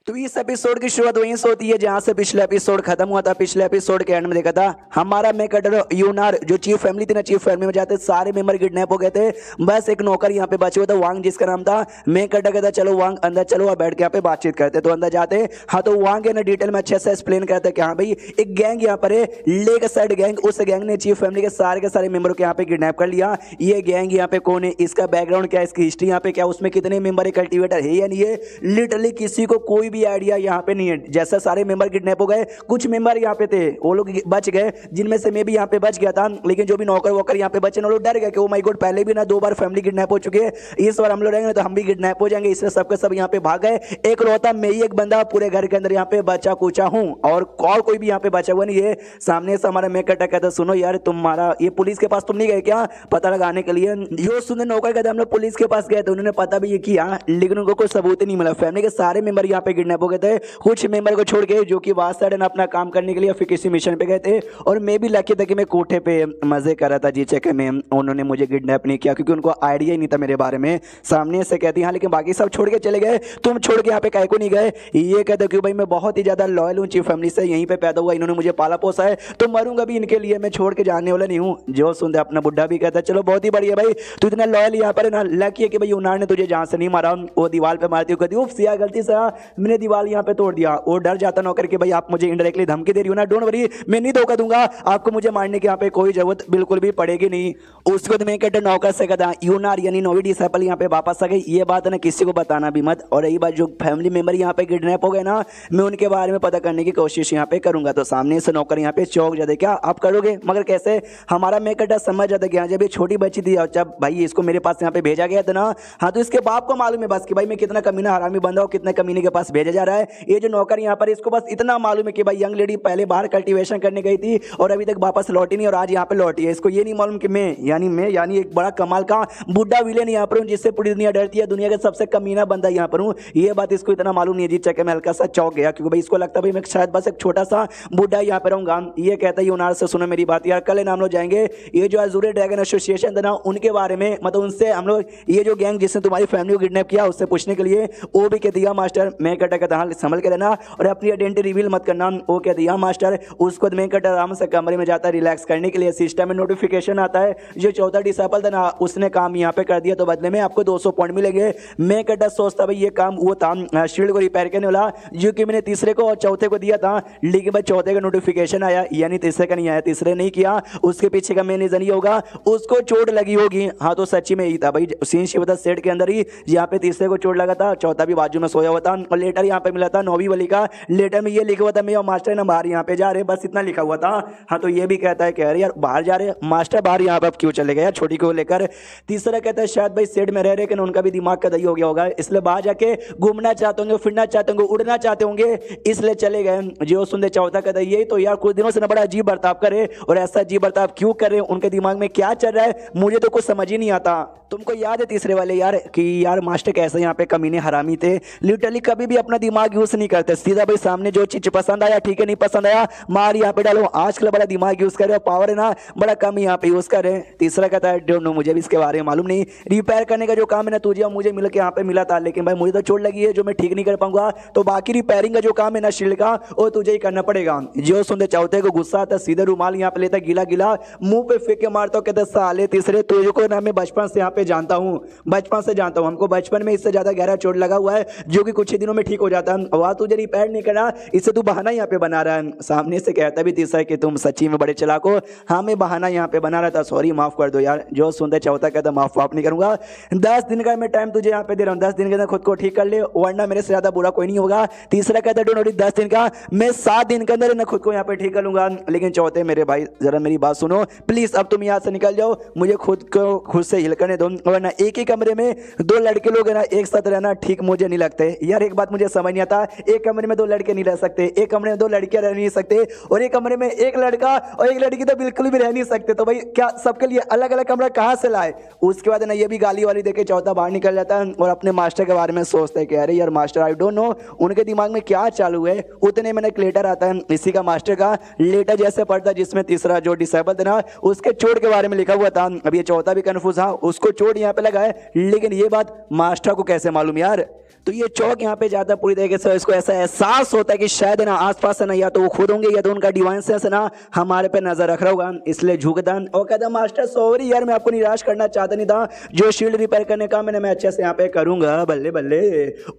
तो इस एपिसोड की शुरुआत वहीं से होती है जहां से पिछले एपिसोड खत्म हुआ था। पिछले एपिसोड के एंड में देखा था हमारा मैं कटर यूनार जो चीफ फैमिली थी ना, चीफ फैमिली में जाते सारे मेंबर किडनैप हो गए थे, बस एक नौकर यहाँ पे बचे हुआ था वांग जिसका नाम था। मैं कटर कहता चलो वांग अंदर चलो और बैठ के यहाँ पे बातचीत करते। तो अंदर जाते हाँ तो वांग है ना डिटेल में अच्छे से एक्सप्लेन करते कि हाँ भाई एक गैंग यहाँ पर है, लेग साइड गैंग, उस गैंग ने चीफ फैमिली के सारे मेंबरों को यहाँ पे किडनैप कर लिया। ये गैंग यहाँ पे कौन है, इसका बैकग्राउंड क्या है, इसकी हिस्ट्री यहाँ पे क्या, उसमें कितने मेंबर है, कल्टीवेटर है या नहीं है, लिटरली किसी को कोई भी आइडिया यहाँ पे नहीं है। जैसे सारे मेंबर किडनैप हो गए, कुछ मेंबर यहाँ पे थे वो लोग बच गए, जिनमें से मैं भी यहाँ पे बच गया था, लेकिन जो भी नौकर वोकर यहाँ पे बचे ना लोग डर गए कि ओ माय गॉड पहले भी ना 2 बार फैमिली किडनैप हो चुके हैं, इस बार हम लोग रहेंगे तो हम भी किडनैप हो जाएंगे, इसलिए सबके सब यहाँ पे भाग गए। एक रोता मैं ही एक बंदा पूरे घर के अंदर यहाँ पे बचा कुचा हूँ और कोई भी यहाँ पे बचा हुआ नहीं है। सामने से हमारा मैं कटा कहता सुनो यार तुम्हारा ये पुलिस के पास तुम नहीं गए क्या पता लगाने के लिए? यो सुनने नौकर कहते हम लोग पुलिस के पास गए थे, उन्होंने पता भी ये किया लेकिन उनको कोई सबूत नहीं मिला। फैमिली के सारे मेंबर यहाँ पे किडनैप हो गए थे, कुछ मेंबर को छोड़ के जो कि वास्तव अपना काम करने के लिए फिर किसी मिशन पे गए थे। और मैं भी लकी था कि मैं कोठे पे मजे कर रहा था जी चेक में, उन्होंने मुझे किडनैप नहीं किया क्योंकि उनको आइडिया ही नहीं था मेरे बारे में। सामने से कहती हाँ लेकिन बाकी सब छोड़ के चले गए, तुम छोड़ के यहाँ पे काहे को नहीं गए? ये कहते क्यों भाई मैं बहुत ही ज्यादा लॉयल हूँ चीफ फैमिली से, यहीं पे पैदा हुआ, इन्होंने मुझे पाला पोसा है तो मरूंगा भी इनके लिए, मैं छोड़ के जाने वाला नहीं हूँ। जो सुनते अपना बुढ़ा भी कहता है चलो बहुत ही बढ़िया भाई तू इतना लॉयल यहाँ पर है ना, लकी है कि भाई उन्होंने तुझे जहाँ से नहीं मारा वो दीवार पे मारती हूँ, कहती हूँ सिया गलती से मैंने दीवार यहाँ पे तोड़ दिया। वो डर जाता नौकर कि भाई आप मुझे इनडायरेक्टली धमकी दे रही हो ना, डोंट वरी मैं नहीं धोखा दूंगा आपको, मुझे मारने की यहाँ पे कोई जरूरत बिल्कुल भी पड़ेगी नहीं। उसको तो मैं कहता नौकर से कहता यूनार यानी नोवी डिसाइपल यहाँ पे वापस आ गई, ये बात ना किसी को बताना भी मत। और रही बात जो फैमिली मेंबर यहाँ पे किडनैप हो गए ना, मैं उनके बारे में पता करने की कोशिश यहाँ पे करूंगा। तो सामने से नौकर यहाँ पे चौक जाते क्या आप करोगे, मगर कैसे? हमारा मैं कहता समझ जाता कि जब ये छोटी बच्ची थी जब भाई इसको मेरे पास यहाँ पे भेजा गया था ना, हाँ तो इसके बाप को मालूम है बस कि भाई मैं कितना कमीना हरामी बंदा हूँ, कितने कमीने के पास भेजा जा रहा है। ये जो नौकर यहाँ पर इसको बस इतना मालूम है कि भाई यंग लेडी पहले बाहर कल्टीवेशन करने गई थी और अभी तक वापस लौटी नहीं और आज यहाँ पे लौटी है। इसको ये नहीं मालूम कि मैं यानी एक बड़ा कमाल का बुड्ढा विलेन यहाँ पर हूँ जिससे पूरी दुनिया डरती है, दुनिया का सबसे कमीना बंदा यहाँ पर हूँ। ये बात इसको इतना मालूम नहीं है जी चक्के में हल्का सा चौक गया क्योंकि भाई इसको लगता भाई मैं शायद बस एक छोटा सा बुड्ढा यहाँ पे रहूंगा। ये कहता है यूनार से सुनो मेरी बात यार, कल नाम लोग जाएंगे ये जो अजूरे ड्रैगन एसोसिएशन था ना उनके बारे में, मतलब उनसे हम लोग ये जो गैंग जिसने तुम्हारी फैमिली को किडनैप किया उससे पूछने के लिए। वो भी कहती है मास्टर मैं कटा कहता हाँ संभल के रहना और अपनी आइडेंटिटी रिवील मत करना। वो कहती हाँ मास्टर। उसको मैं कटा आराम से कमरे में जाता है रिलैक्स करने के लिए। सिस्टम में नोटिफिकेशन आता है जो चौथा डिसेबल था ना उसने काम यहाँ पे कर दिया तो बदले में आपको 200 पॉइंट मिलेंगे। मैं कटा सोचता भाई ये काम वो था शील्ड को रिपेयर करने वाला जो कि मैंने तीसरे को और चौथे को दिया था, लेकिन भाई चौथे का नोटिफिकेशन आया यानी तीसरे का नहीं आया। तीसरे नहीं किया, उसके पीछे का मेन रीजन ये होगा उसको चोट लगी होगी। हाँ तो सच्ची में यही था भाई, सीन शिव था सेट के अंदर ही यहाँ पे तीसरे को चोट लगा था, चौथा भी बाजू में सोया हुआ था। और लेटर यहाँ पे मिला था 9वीं वाली का, लेटर में ये लिखा हुआ था मैं और मास्टर ना बाहर यहाँ पे जा रहे, बस इतना लिखा हुआ था। हाँ तो ये भी कहता है कह रहे यार बाहर जा रहे मास्टर, बाहर यहाँ पे अब क्यों चले गए यार छोटी को लेकर। तीसरा कहता है शायद भाई सेट में रह रहे कि उनका भी दिमाग का दही हो गया होगा, इसलिए बाहर जाके घूमना चाहते होंगे, फिरना चाहते होंगे, उड़ना चाहते होंगे, इसलिए चले गए। जो सुनते चौथा कहता है यही तो यार कुछ दिनों से ना बड़ा अजीब बर्ताव करे, और ऐसा अजीब बर्ताव क्यों कर रहे हैं, उनके दिमाग में क्या चल रहा है मुझे तो कुछ समझ ही नहीं आता। तुमको याद है तीसरे वाले यार कि यार मास्टर कैसे यहाँ पे कमीने हरामी थे, लिटरली कभी भी अपना दिमाग यूज नहीं करते, सीधा भाई सामने जो चीज पसंद आया ठीक है, नहीं पसंद आया मार यहाँ पे डालो। आजकल बड़ा दिमाग यूज कर रहे हो, पावर है ना बड़ा कम यहाँ पे यूज कर रहे हैं। तीसरा कहता है डोंट नो, मुझे भी इसके बारे में मालूम नहीं, रिपेयर करने का जो काम है ना तुझे और मुझे मिल के यहाँ पे मिला था, लेकिन भाई मुझे तो चोट लगी है जो मैं ठीक नहीं कर पाऊंगा, तो बाकी रिपेयरिंग का जो काम है ना शील्ड का वो तुझे ही करना पड़ेगा। जो सुनते चौथे को गुस्सा आता सीधे रुमाल यहाँ पे लेता गीला गीला मुंह पे फेंक के मारता हूँ, कहते साले तीसरे तुझे को ना मैं बचपन से यहाँ पे जानता हूँ, बचपन से जानता हूँ, हमको बचपन में इससे ज्यादा गहरा चोट लगा हुआ है जो कि कुछ ही दिनों में ठीक हो जाता है, वह तुझे रिपेयर नहीं करना, इससे तू बहाना यहाँ पे बना रहा है। सामने से कहता भी तीसरा कि तुम सच्ची में बड़े चलाक हो, हाँ मैं बहाना यहाँ पे बना रहा था, सॉरी माफ कर दो यार। जो सुनते चौथा कहता माफ वाफ नहीं करूंगा, 10 दिन का मैं टाइम तुझे यहाँ पे दे रहा हूँ, 10 दिन के अंदर खुद को ठीक कर ले वरना मेरे से ज्यादा बुरा कोई नहीं होगा। तीसरा कहता डोंट वरी 10 दिन का, मैं 7 दिन के अंदर ना खुद को यहाँ पे ठीक कर लूंगा। लेकिन चौथे मेरे भाई जरा मेरी बात सुनो प्लीज, अब तुम यहाँ से निकल जाओ, मुझे खुद को खुद से हिल करने दो, वरना एक ही कमरे में 2 लड़के लोग है ना एक साथ रहना ठीक मुझे नहीं लगते यार। एक बात मुझे समझ नहीं आता, एक कमरे में 2 लड़के नहीं रह सकते, एक कमरे में 2 लड़कियां रह नहीं सकते, और एक कमरे में एक लड़का और एक लड़की तो बिल्कुल भी रह नहीं सकते, तो भाई क्या सबके लिए अलग अलग कमरा कहाँ से लाए। उसके बाद ना ये भी गाली वाली देके चौथा बाहर निकल जाता है और अपने मास्टर के बारे में सोचता है कि अरे यार मास्टर आई डोंट नो उनके दिमाग में क्या चालू है। उतने में एक लेटर आता है इसी का मास्टर का लेटर जैसे पढ़ता जिसमें तीसरा जो डिसेबल था ना उसके चोट के बारे में लिखा हुआ था। अब ये चौथा भी कंफ्यूज था, उसको चोट यहाँ पे लगा है लेकिन ये बात मास्टर को कैसे मालूम यार। तो ये चौक यहाँ पे जाता पूरी तरीके से, इसको ऐसा एहसास होता है कि शायद ना आसपास से ना या तो वो खुद होंगे या तो उनका डिवाइन सेंस ना हमारे पे नजर रख रहा होगा, इसलिए झुकता और कहता मास्टर सॉरी यार मैं आपको निराश करना चाहता नहीं था, जो शील्ड रिपेयर करने का मैं अच्छे से यहाँ पे करूंगा बल्ले बल्ले।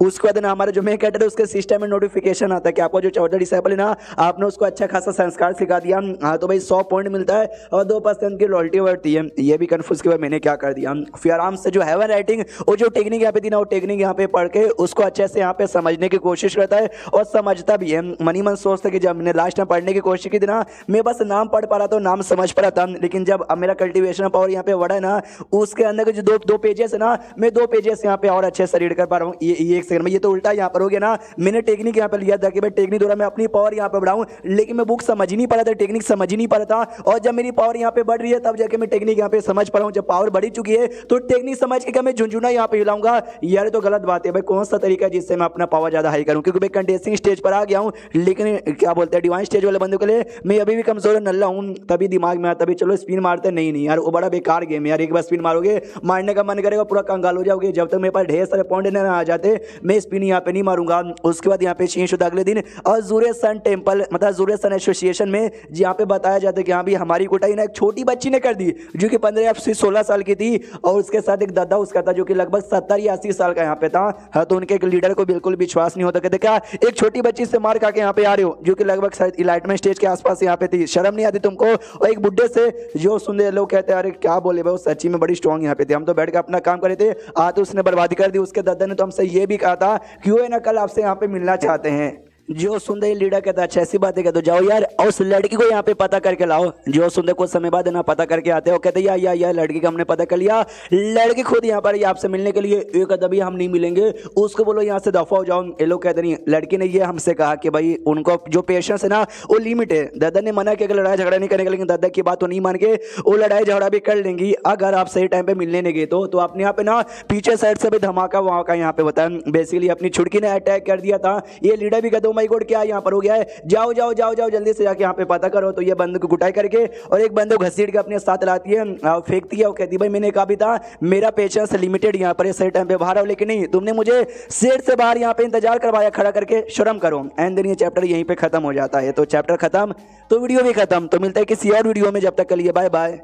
उसके बाद ना हमारा जो मैं कहता है उसके सिस्टम में नोटिफिकेशन आता है कि आपको जो चौथा डिसेबल है ना आपने उसको अच्छा खासा संस्कार सिखा दिया, हाँ तो भाई 100 पॉइंट मिलता है और 2% की लॉयल्टी बढ़ती है। ये भी कंफ्यूज के बाद मैंने क्या कर दिया, फिर आराम से जो हेवन राइटिंग और जो टेक्निक यहाँ पे थी ना वो टेक्निक यहाँ पे पढ़ के उसको अच्छे से यहाँ पे समझने की कोशिश करता है और समझता भी है। मनी मन सोचता है कि जब मैंने लास्ट टाइम पढ़ने की कोशिश की थी ना मैं बस नाम पढ़ पा रहा था, नाम समझ पा रहा था, लेकिन जब अब मेरा कल्टीवेशन पावर यहाँ पे बढ़ा है ना उसके अंदर के जो दो पेजेस है ना मैं 2 पेजेस यहाँ पे और अच्छे से रीड कर पा रहा हूँ। ये एक सेकंड में ये तो उल्टा यहाँ पर हो गया ना, मैंने टेक्निक यहाँ पे लिया था कि भाई टेक्निक द्वारा मैं अपनी पावर यहाँ पे बढ़ाऊँ, लेकिन मैं बुक समझ ही नहीं पा रहा था, टेक्निक समझ ही नहीं पा रहा था, और जब मेरी पावर यहाँ पे बढ़ रही है तब जाके मैं टेक्निक यहाँ पे समझ पा रहा हूँ। जब पावर बढ़ी चुकी है तो टेक्निक समझ के मैं झुंझुना यहाँ पे हिलाऊंगा, यार तो गलत बात है भाई। कौन सा तरीका है जिससे मैं अपना पावर ज्यादा हाई करूं, क्योंकि मैं कंडेंसिंग स्टेज पर आ गया हूं, लेकिन क्या बोलते हैं डिवाइन स्टेज वाले बंदों के लिए मैं अभी भी कमजोर नल्ला हूं। तभी दिमाग में आता, तभी चलो स्पिन मारते, नहीं यार वो बड़ा बेकार गेम है यार, एक बार स्पिन मारोगे मारने का मन करेगा पूरा कंगाल हो जाओगे। जब तक मेरे पास ढेर सारे पॉइंट ना आ जाते मैं स्पिन यहाँ पे नहीं मारूंगा। उसके बाद यहाँ पे चेंज होता अगले दिन अजूरे सन टेम्पल मतलब अजूरे सन एसोसिएशन में जहाँ पे बताया जाता है कि हाँ भी हमारी कुटाई ना एक छोटी बच्ची ने कर दी जो कि 15 या 16 साल की थी, और उसके साथ एक दादा उसका था जो कि लगभग 70 या 80 साल का यहाँ पे था। हाँ तो उनके एक लीडर को बिल्कुल विश्वास नहीं होता, कहते क्या एक छोटी बच्ची से मार खा के यहाँ पे आ रहे हो जो कि लगभग शायद इलाइटमेंट स्टेज के आसपास यहाँ पे थी, शर्म नहीं आती तुमको। और एक बुड्ढे से जो सुनते लोग कहते हैं अरे क्या बोले भाई वो सच्ची में बड़ी स्ट्रॉन्ग यहाँ पे थे, हम तो बैठ के अपना काम कर रहे थे, आज तो उसने बर्बादी कर दी। उसके दादा ने तो हमसे ये भी कहा था क्यों है ना कल आपसे यहाँ पे मिलना चाहते हैं। जो सुंदर लीडर कहता अच्छा ऐसी बात है, तो जाओ यार और उस लड़की को यहाँ पे पता करके लाओ। जो सुंदर कुछ समय बाद ना पता करके आते हो, कहते या लड़की का हमने पता कर लिया, लड़की खुद यहाँ पर आपसे मिलने के लिए एक अदबी हम नहीं मिलेंगे, उसको बोलो यहाँ से दफा हो जाओ। ये लोग कहते नहीं, लड़की ने ये हमसे कहा कि भाई उनको जो पेशेंस है ना वो लिमिट है। दादा ने मना किया कि लड़ाई झगड़ा नहीं करेंगे, लेकिन दादा की बात तो नहीं मान के वो लड़ाई झगड़ा भी कर लेंगी अगर आप सही टाइम पे मिलने नहीं गए तो आपने यहाँ पे ना पीछे साइड से भी धमाका वहाँ का यहाँ पे बताया। बेसिकली अपनी छुड़की ने अटैक कर दिया था, ये लीडर भी कहते माय गॉड क्या यहाँ पर हो गया है, जाओ जाओ जाओ जाओ जल्दी से जाके यहाँ पे पता करो। तो ये बंदे को कुटाई करके और एक बंदे को घसीट के अपने साथ लाती है, फेंकती है और कहती है भाई मैंने कहा भी था मेरा पेशेंस लिमिटेड, यहाँ पर सही टाइम पे बाहर आओ, लेकिन नहीं, तुमने मुझे सेट से बाहर यहाँ पे इंतजार करवाया खड़ा करके, शर्म करो। एंड देन ये चैप्टर यहीं पे खत्म हो जाता है। तो चैप्टर खत्म तो वीडियो भी खत्म। तो मिलता है किसी और वीडियो में, जब तक के लिए बाय बाय।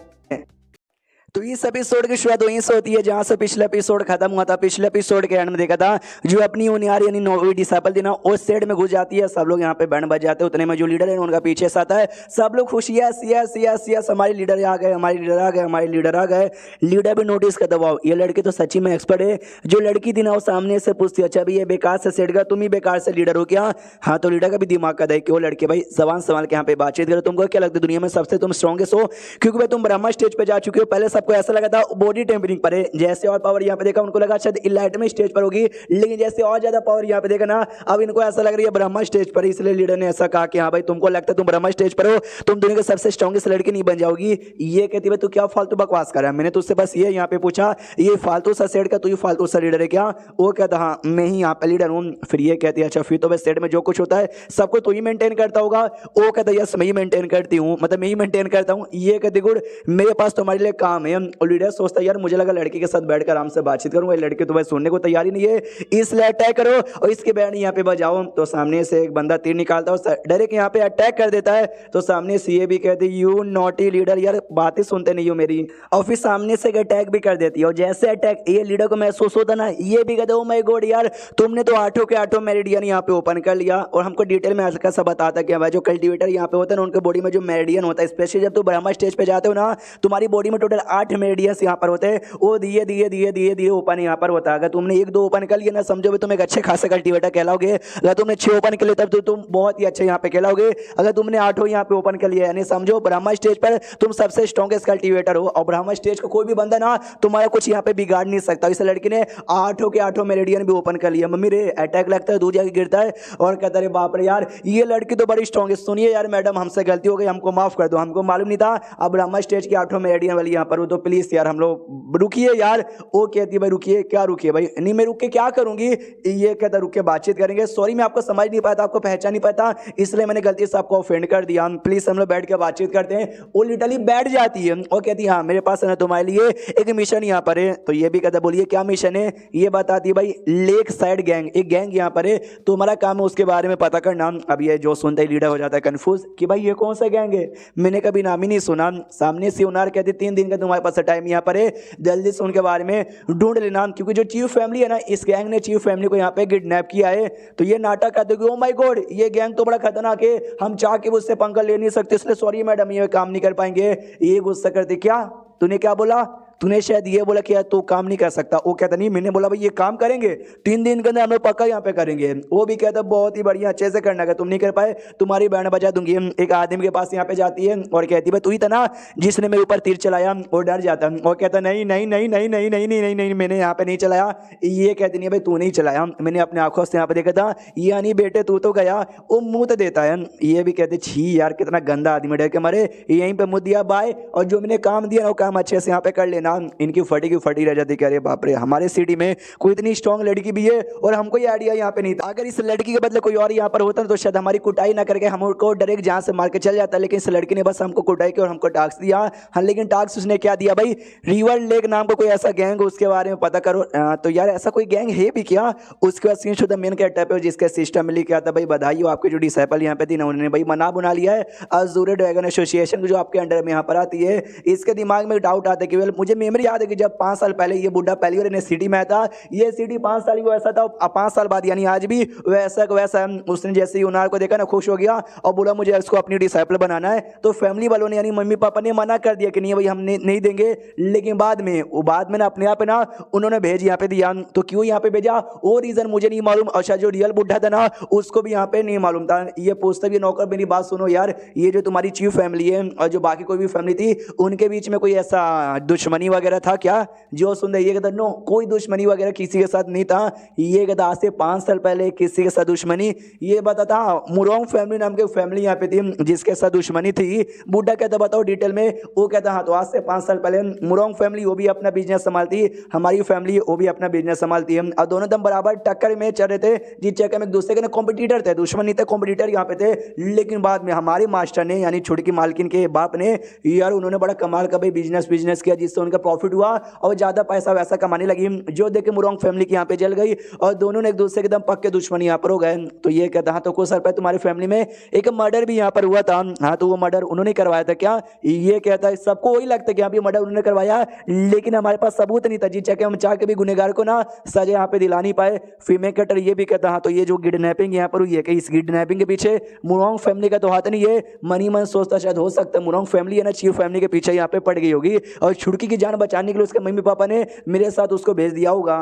तो इस एपिसोड की शुरुआत वहीं से होती है जहां से पिछले एपिसोड खत्म हुआ था। पिछले एपिसोड के एंड में देखा था जो अपनी उनियार यानी नौवीं डिसाइपल थी ना, उस सेट में घुस जाती है, सब लोग यहाँ पे बैंड बज जाते हैं। उतने में जो लीडर है उनका पीछे से आता है, सब लोग खुश, यस यस यस यस हमारे लीडर आ गए, हमारे लीडर आ गए, हमारे लीडर आ गए। लीडर भी नोटिस करता, वाओ ये लड़की तो सच्ची में एक्सपर्ट है। जो लड़की थी ना वो सामने से पूछती, अच्छा भाई ये बेकार से सेट का तुम ही बेकार से लीडर हो क्या? हाँ, तो लीडर का भी दिमाग का है कि वो लड़के भाई जबान संभाल के यहाँ पे बातचीत करो। तुमको क्या लगता है दुनिया में सबसे तुम स्ट्रॉन्गेस्ट हो? क्योंकि भाई तुम ब्रह्मा स्टेज पे जा चुके हो। पहले सबको ऐसा लगा था बॉडी टेम्परिंग पर है, जैसे और पावर यहाँ पे देखा उनको लगा शायद इलाइटमेंट स्टेज पर होगी, लेकिन जैसे और ज्यादा पावर यहाँ पे देखा ना, अब इनको ऐसा लग रही है ब्रह्मा स्टेज पर। इसलिए लीडर ने ऐसा कहा कि हाँ भाई तुमको लगता है तुम ब्रह्मा स्टेज पर हो, तुम दुनिया के सबसे स्ट्रॉन्गेस्ट लड़की नहीं बन जाओगी। ये कहती भाई तू क्या फालतू बकवास कर रहा है, मैंने तुझसे बस ये यहाँ पे पूछा, ये फालतू सा सेट का तू ही फालतू सा लीडर है क्या? वो कहता हाँ मैं ही यहाँ पे लीडर हूँ। फिर ये कहती है अच्छा फिर तो बस सेट में जो कुछ होता है सबको तू ही मेंटेन करता होगा। वो कहता यस मैं ही मेंटेन करती हूँ, मतलब मैं ही मेंटेन करता हूँ। ये कहती गुड मेरे पास तुम्हारे लिए काम है। और लीडर सोचता यार मुझे लगा लड़की के साथ बैठकर आराम से बातचीत करूंगा, लड़की तो भाई सुनने को तैयारी नहीं है, इसलिए अटैक करो और इसके बैंड यहाँ पे बजाओ। तो सामने से एक बंदा तीर निकालता है और डायरेक्ट यहाँ पे अटैक कर देता है। तो सामने से ये भी कहती यू नॉटी लीडर, यार बातें सुनते नहीं हो मेरी। और फिर सामने से अटैक भी कर देती है। और जैसे अटैक ये लीडर को महसूस होता ना, ये भी कहते ओ माय गॉड यार तुमने तो आठों के आठों मेरिडियन यहाँ पे ओपन कर लिया। और हमको डिटेल में हल्का सा बताता कि भाई जो कल्टिवेटर यहाँ पे होता है ना उनके बॉडी में जो मेरिडियन होता है, स्पेशली जब तुम ब्रह्मा स्टेज पे जाते हो ना तुम्हारी बॉडी में टोटल 8 मेरिडियंस यहाँ पर होते हैं। वो धीरे धीरे धीरे धीरे धीरे ओपन यहाँ पर होता है। अगर तुमने 1-2 ओपन कर लिया ना समझो भी तुम एक अच्छे खासे कल्टिवेटर कहलाओगे। अगर तुमने 6 ओपन कर लिया तब तो तुम बहुत ही अच्छे यहाँ पे कहलाओगे। अगर तुमने 8 यहाँ पे ओपन कर लिया यानी समझो ब्रह्मा स्टेज पर तुम सबसे स्ट्रॉन्गेस्ट कल्टिवेटर हो। और ब्रह्मा स्टेज का कोई भी बंदा ना तुम्हारा कुछ यहाँ पे बिगाड़ नहीं सकता। इस लड़की ने 8 के 8 मेरिडियन भी ओपन कर लिया। मम्मी रे अटैक लगता है, दूर जाके गिरता है और कहता है बाप रे यार ये लड़की तो बड़ी स्ट्रॉन्गेस्ट। सुनिए यार मैडम हमसे गलती हो गई, हमको माफ कर दो, हमको मालूम नहीं था अब ब्रह्मा स्टेज की 8 मेरिडियन वाली यहाँ पर हो, तो प्लीज यार हम लोग रुकिए यार। वो कहती भाई रुकिए, क्या रुकिए भाई? नहीं मैं रुक के क्या करूंगी? ये कहता रुक के बातचीत करेंगे। सॉरी मैं आपको समझ नहीं पाता, आपको पहचान नहीं पाता, इसलिए मैंने गलती से आपको ऑफेंड कर दिया, प्लीज हम लोग बैठ के बातचीत करते हैं। वो लिटरली बैठ जाती है और कहती है हाँ मेरे पास है ना तुम्हारे लिए एक मिशन यहाँ पर है। तो ये भी कहता बोलिए क्या मिशन है? ये बताती है भाई लेक साइड गैंग, एक गैंग यहाँ पर है, तुम्हारा काम है उसके बारे में पता करना। अब ये जो सुनता ही लीडर हो जाता है कंफ्यूज कि भाई ये कौन सा गैंग है, मैंने कभी नाम ही नहीं सुना। सामने से उनार कहती 3 दिन का तुम्हारे पास टाइम यहाँ पर है, जल्दी से उनके बारे में ढूंढ लेना, क्योंकि जो चीफ फैमिली है ना इस गैंग ने चीफ फैमिली को यहाँ पे किडनैप किया है। तो ये नाटक करते हो कि ओ माय गॉड ये गैंग तो बड़ा खतरनाक है, हम चाह के उससे पंगा ले नहीं सकते, इसलिए सॉरी मैडम ये काम नहीं कर पाएंगे। ये गुस्सा करते क्या तूने क्या बोला? तूने शायद ये बोला कि यार तू काम नहीं कर सकता। वो कहता नहीं मैंने बोला भाई ये काम करेंगे 3 दिन के अंदर हम लोग पक्का यहाँ पे करेंगे। वो भी कहता बहुत ही बढ़िया अच्छे से करना, अगर तुम नहीं कर पाए तुम्हारी बैंड बजा दूंगी। एक आदमी के पास यहाँ पे जाती है और कहती है तू ही था ना जिसने मेरे ऊपर तीर चलाया। वो डर जाता है और कहता नहीं नहीं नहीं नहीं नहीं नहीं नहीं नहीं मैंने यहाँ पे नहीं चलाया। ये कहती नहीं भाई तू नहीं चलाया, मैंने अपने आंखों से यहाँ पे देखा था। ये नहीं बेटे तू तो गया। वो मुंह तो देता है। ये भी कहते छी यार कितना गंदा आदमी, डर के मारे यहीं पे मुँह दिया बाय। और जो मैंने काम दिया ना वो काम अच्छे से यहाँ पे कर लेना। इनकी फटी की फटी रह जाती कि अरे बाप रे हमारे सिटी में कोई इतनी स्ट्रांग लड़की भी है और हमको ये आइडिया यहाँ पे नहीं था। अगर इस लड़की के बदले कोई और यहाँ पर होता तो शायद हमारी कुटाई ना करके हमको डायरेक्ट जहाँ से मार के चल जाता, लेकिन इस लड़की ने बस हमको कुटाई की और हमको टास्क दिया। हाँ लेकिन टास्क उसने क्या दिया भाई, रिवर लेक नाम का कोई ऐसा गैंग उसके बारे में पता करो। तो यार ऐसा कोई गैंग है भी क्या? उसके बाद सीन मेन कैरेक्टर पे जिसका सिस्टम में लिखा था भाई बधाई हो आपके जो डिसाइपल यहाँ पे थी ना उन्होंने भाई मना बना लिया है अज़ूर ड्रैगन एसोसिएशन जो आपके अंडर में यहाँ पर आती है। इसके दिमाग में डाउट आता है कि मुझे मेमोरी याद है कि जब 5 साल पहले ये बुढ़ा पहली बार सिटी में आया था, ये सिटी 5 साल की वैसा था, 5 साल बाद यानी आज भी वैसा वैसा। उसने जैसे ही उनार को देखा ना खुश हो गया और बोला मुझे इसको अपनी डिसाइपल बनाना है। तो फैमिली वालों ने यानी मम्मी पापा ने मना कर दिया कि नहीं भाई हम नहीं देंगे। लेकिन बाद में ना अपने आप ना उन्होंने भेज यहाँ पे दिया। तो क्यों यहाँ पे भेजा वो रीजन मुझे नहीं मालूम, और शायद जो रियल बुढ़ा था ना उसको भी यहाँ पे नहीं मालूम था। ये पूछता भी नौकर मेरी बात सुनो यार, ये जो तुम्हारी चीफ फैमिली है और जो बाकी कोई भी फैमिली थी उनके बीच में कोई ऐसा दुश्मनी दुश्मनी वगैरह था क्या? जो सुंदर ये कहता नो, कोई दुश्मनी वगैरह किसी के साथ नहीं था। ये कहता आज से 5 साल पहले किसी के साथ दुश्मनी, ये बताता मुरोंग फैमिली नाम की फैमिली यहाँ पे थी जिसके साथ दुश्मनी थी। बूढ़ा कहता बताओ डिटेल में। वो कहता हाँ, तो आज से 5 साल पहले मुरोंग फैमिली वो भी अपना बिजनेस संभालती, हमारी फैमिली वो भी अपना बिजनेस संभालती है, और दोनों दम बराबर टक्कर में चल रहे थे, जिस चक्कर में एक दूसरे के कॉम्पिटिटर थे, दुश्मन नहीं थे, कॉम्पिटिटर यहाँ पे थे। लेकिन बाद में हमारे मास्टर ने यानी छुटकी मालकिन के बाप ने यार उन्होंने बड़ा कमाल का भाई बिजनेस किया, जिससे उनका प्रॉफिट हुआ और ज्यादा पैसा वैसा कमाने लगी, जो देख के मुरोंग फैमिली की यहाँ पे जल गई और दोनों ने एक दूसरे के दम पक्के दुश्मन यहाँ पर हो गए। तो ये कहता हाँ, तो कुछ साल पहले तुम्हारी फैमिली में एक मर्डर भी यहाँ पर हुआ था। हाँ, तो वो मर्डर उन्होंने करवाया था क्या? ये कहता है सबको वही लगता है कि यहाँ पे मर्डर उन्होंने करवाया, लेकिन हमारे पास सबूत नहीं था, जी चाहे हम चाह के भी गुनेगार को ना सजा यहाँ पे दिला नहीं पाए। फिल्म कटर ये भी कहता हाँ, तो ये जो किडनैपिंग यहाँ पर हुई है कि इस किडनैपिंग के पीछे मुरोंग फैमिली का तो हाथ नहीं, ये मनी मन सोचता शायद हो सकता है मुरोंग फैमिली है ना चीफ फैमिली के पीछे यहाँ पे पड़ गई होगी, और छुटकी की जान बचाने के लिए उसके मम्मी पापा ने मेरे साथ उसको भेज दिया होगा।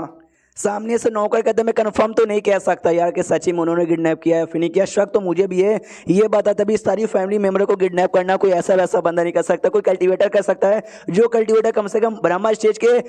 सामने से नौकर कहते मैं कंफर्म तो नहीं कह सकता यार कि सच्ची में उन्होंने किडनैप किया है फिर नहीं किया, शक तो मुझे भी है। ये बता तभी सारी फैमिली मेंबर को किडनैप करना कोई ऐसा वैसा बंदा नहीं कर सकता, कोई कल्टीवेटर कर सकता है। जो कल्टीवेटर कम से कम ब्रह्मा स्टेज के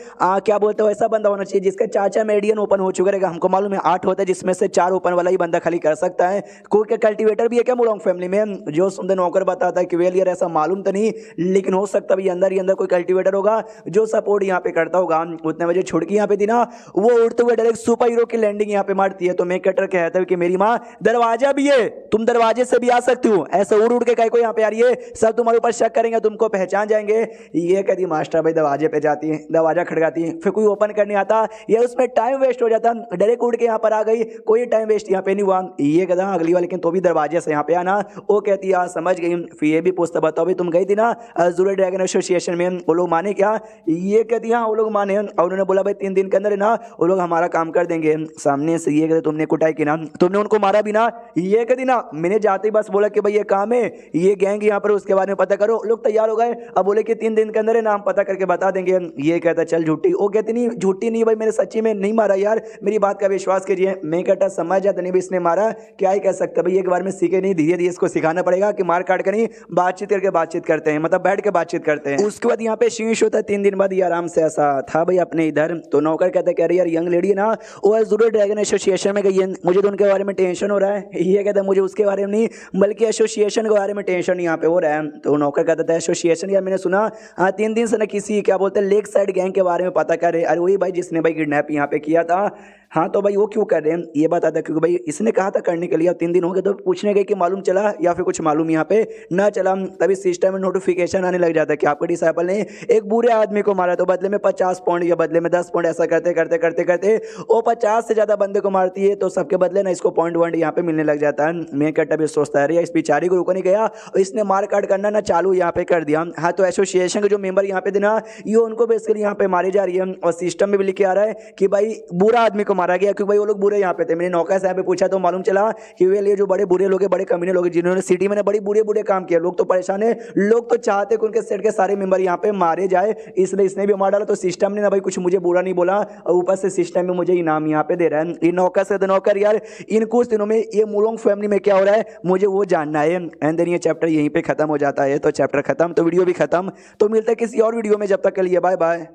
क्या बोलते हो ऐसा बंदा होना चाहिए जिसका 4 मेडियन ओपन हो चुका रहेगा। हमको मालूम है 8 होता है जिसमें से 4 ओपन वाला ही बंदा खाली कर सकता है। कोई कल्टीवेटर भी है क्या मुरोंग फैमिली में? जो सुंदर नौकर बताता है कि वेल यार ऐसा मालूम तो नहीं, लेकिन हो सकता है अंदर ही अंदर कोई कल्टीवेटर होगा जो सपोर्ट यहाँ पे करता होगा। उतने बजे छुटकी यहाँ पे थी ना, वो उड़ते हुए डायरेक्ट सुपर हीरो की लैंडिंग यहाँ पे मारती है। तो मैं कटर कहता है कि मेरी माँ दरवाजा भी है, तुम दरवाजे से भी आ सकती हो, ऐसे उड़ के कहीं को यहाँ पे आ रही है, सब तुम्हारे ऊपर शक करेंगे, तुमको पहचान जाएंगे। ये कहती मास्टर भाई दरवाजे पे जाती है, दरवाजा खड़काती है, फिर कोई ओपन करने आता, ये उसमें टाइम वेस्ट हो जाता, डायरेक्ट उड़ के यहाँ पर आ गई, कोई टाइम वेस्ट यहाँ पे नहीं हुआ। ये कहता अगली बार लेकिन तो भी दरवाजे से यहाँ पे आना। वो कहती है समझ गई। फिर ये भी पूछता बताओ भाई तुम गई थी ना अज़ूर ड्रैगन एसोसिएशन में, वो लोग माने क्या? ये कहती हाँ वो लोग माने, और उन्होंने बोला भाई 3 दिन के अंदर है ना वो लोग हमारा काम कर देंगे। सामने से ये कहते तुमने कुटाई की ना, तुमने उनको मारा भी ना? ये कहती ना मैंने जाते ही बस बोला कि भाई ये काम है, ये गैंग यहाँ पर, उसके बारे में पता करो। लोग तैयार हो गए, अब बोले कि 3 दिन के अंदर है नाम पता करके बता देंगे। ये कहता चल झूठी, वो कहती नहीं झूठी नहीं भाई मैंने सच्ची में नहीं मारा यार, मेरी बात का विश्वास कीजिए। मैं कहता समझ जाता नहीं भाई इसने मारा, क्या ही कह सकता भाई, एक बार में सीखे नहीं, धीरे धीरे इसको सिखाना पड़ेगा कि मार काट कर नहीं बातचीत करके बातचीत करते हैं, मतलब बैठ के बातचीत करते हैं। उसके बाद यहाँ पे शीश होता है 3 दिन बाद, ये आराम से ऐसा था भाई अपने इधर। तो नौकर कहता कह रही यार यंग लेडी ना वो अज़ूर ड्रैगन एसोसिएशन में गई है, मुझे तो उनके बारे में टेंशन हो रहा है। ये कहता है मुझे उसके बारे में नहीं बल्कि एसोसिएशन के बारे में टेंशन यहाँ पे हो रहा है। तो नौकर कहता था एसोसिएशन यार मैंने सुना 3 दिन से ना किसी क्या बोलते हैं लेक साइड गैंग के बारे में पता करे। अरे वही भाई जिसने भाई किडनैप यहाँ पे किया था। हाँ तो भाई वो क्यों कर रहे हैं ये बता था, क्योंकि भाई इसने कहा था करने के लिए, 3 दिन हो गए तो पूछने गए कि मालूम चला या फिर कुछ मालूम यहाँ पे ना चला। तभी सिस्टम में नोटिफिकेशन आने लग जाता है कि आपके डिसाइपल ने एक बुरे आदमी को मारा, तो बदले में 50 पाउंड या बदले में 10 पाउंड ऐसा करते करते करते करते वो 50 से ज्यादा बंदे को मारती है, तो सबके बदले ना इसको पॉइंट वॉइंट यहाँ पे मिलने लग जाता है। मैं कट्टा भी सोचता है इस बेचारी को रुको नहीं गया और इसने मार काट करना ना चालू यहाँ पे कर दिया। हाँ तो एसोसिएशन के जो मेंबर यहाँ पे थे ना ये उनको बेसिकली यहाँ पे मारी जा रही है, और सिस्टम में भी लिखे आ रहा है कि भाई बुरा आदमी को मारा गया, क्योंकि भाई वो लोग बुरे यहाँ पे थे। मैंने नौकर साहब पे पूछा तो मालूम चला कि वे ये जो बड़े बुरे लोग बड़े कमीने लोग जिन्होंने सिटी में बड़े बुरे बुरे काम किए, लोग तो परेशान है, लोग तो चाहते कि उनके सेट के सारे मेंबर यहाँ पे मारे जाए, इसलिए इसने भी मार डाला। तो सिस्टम ने ना भाई कुछ मुझे बुरा नहीं बोला, और ऊपर से सिस्टम में मुझे इनाम यहाँ पे दे रहा है। ये नौकर से तो नौकर यार इन कुछ दिनों में ये मुरोंग फैमिली में क्या हो रहा है मुझे वो जानना है। एंड देन ये चैप्टर यहीं पे खत्म हो जाता है। तो चैप्टर खत्म तो वीडियो भी खत्म, तो मिलता है किसी और वीडियो में, जब तक के लिए बाय बाय।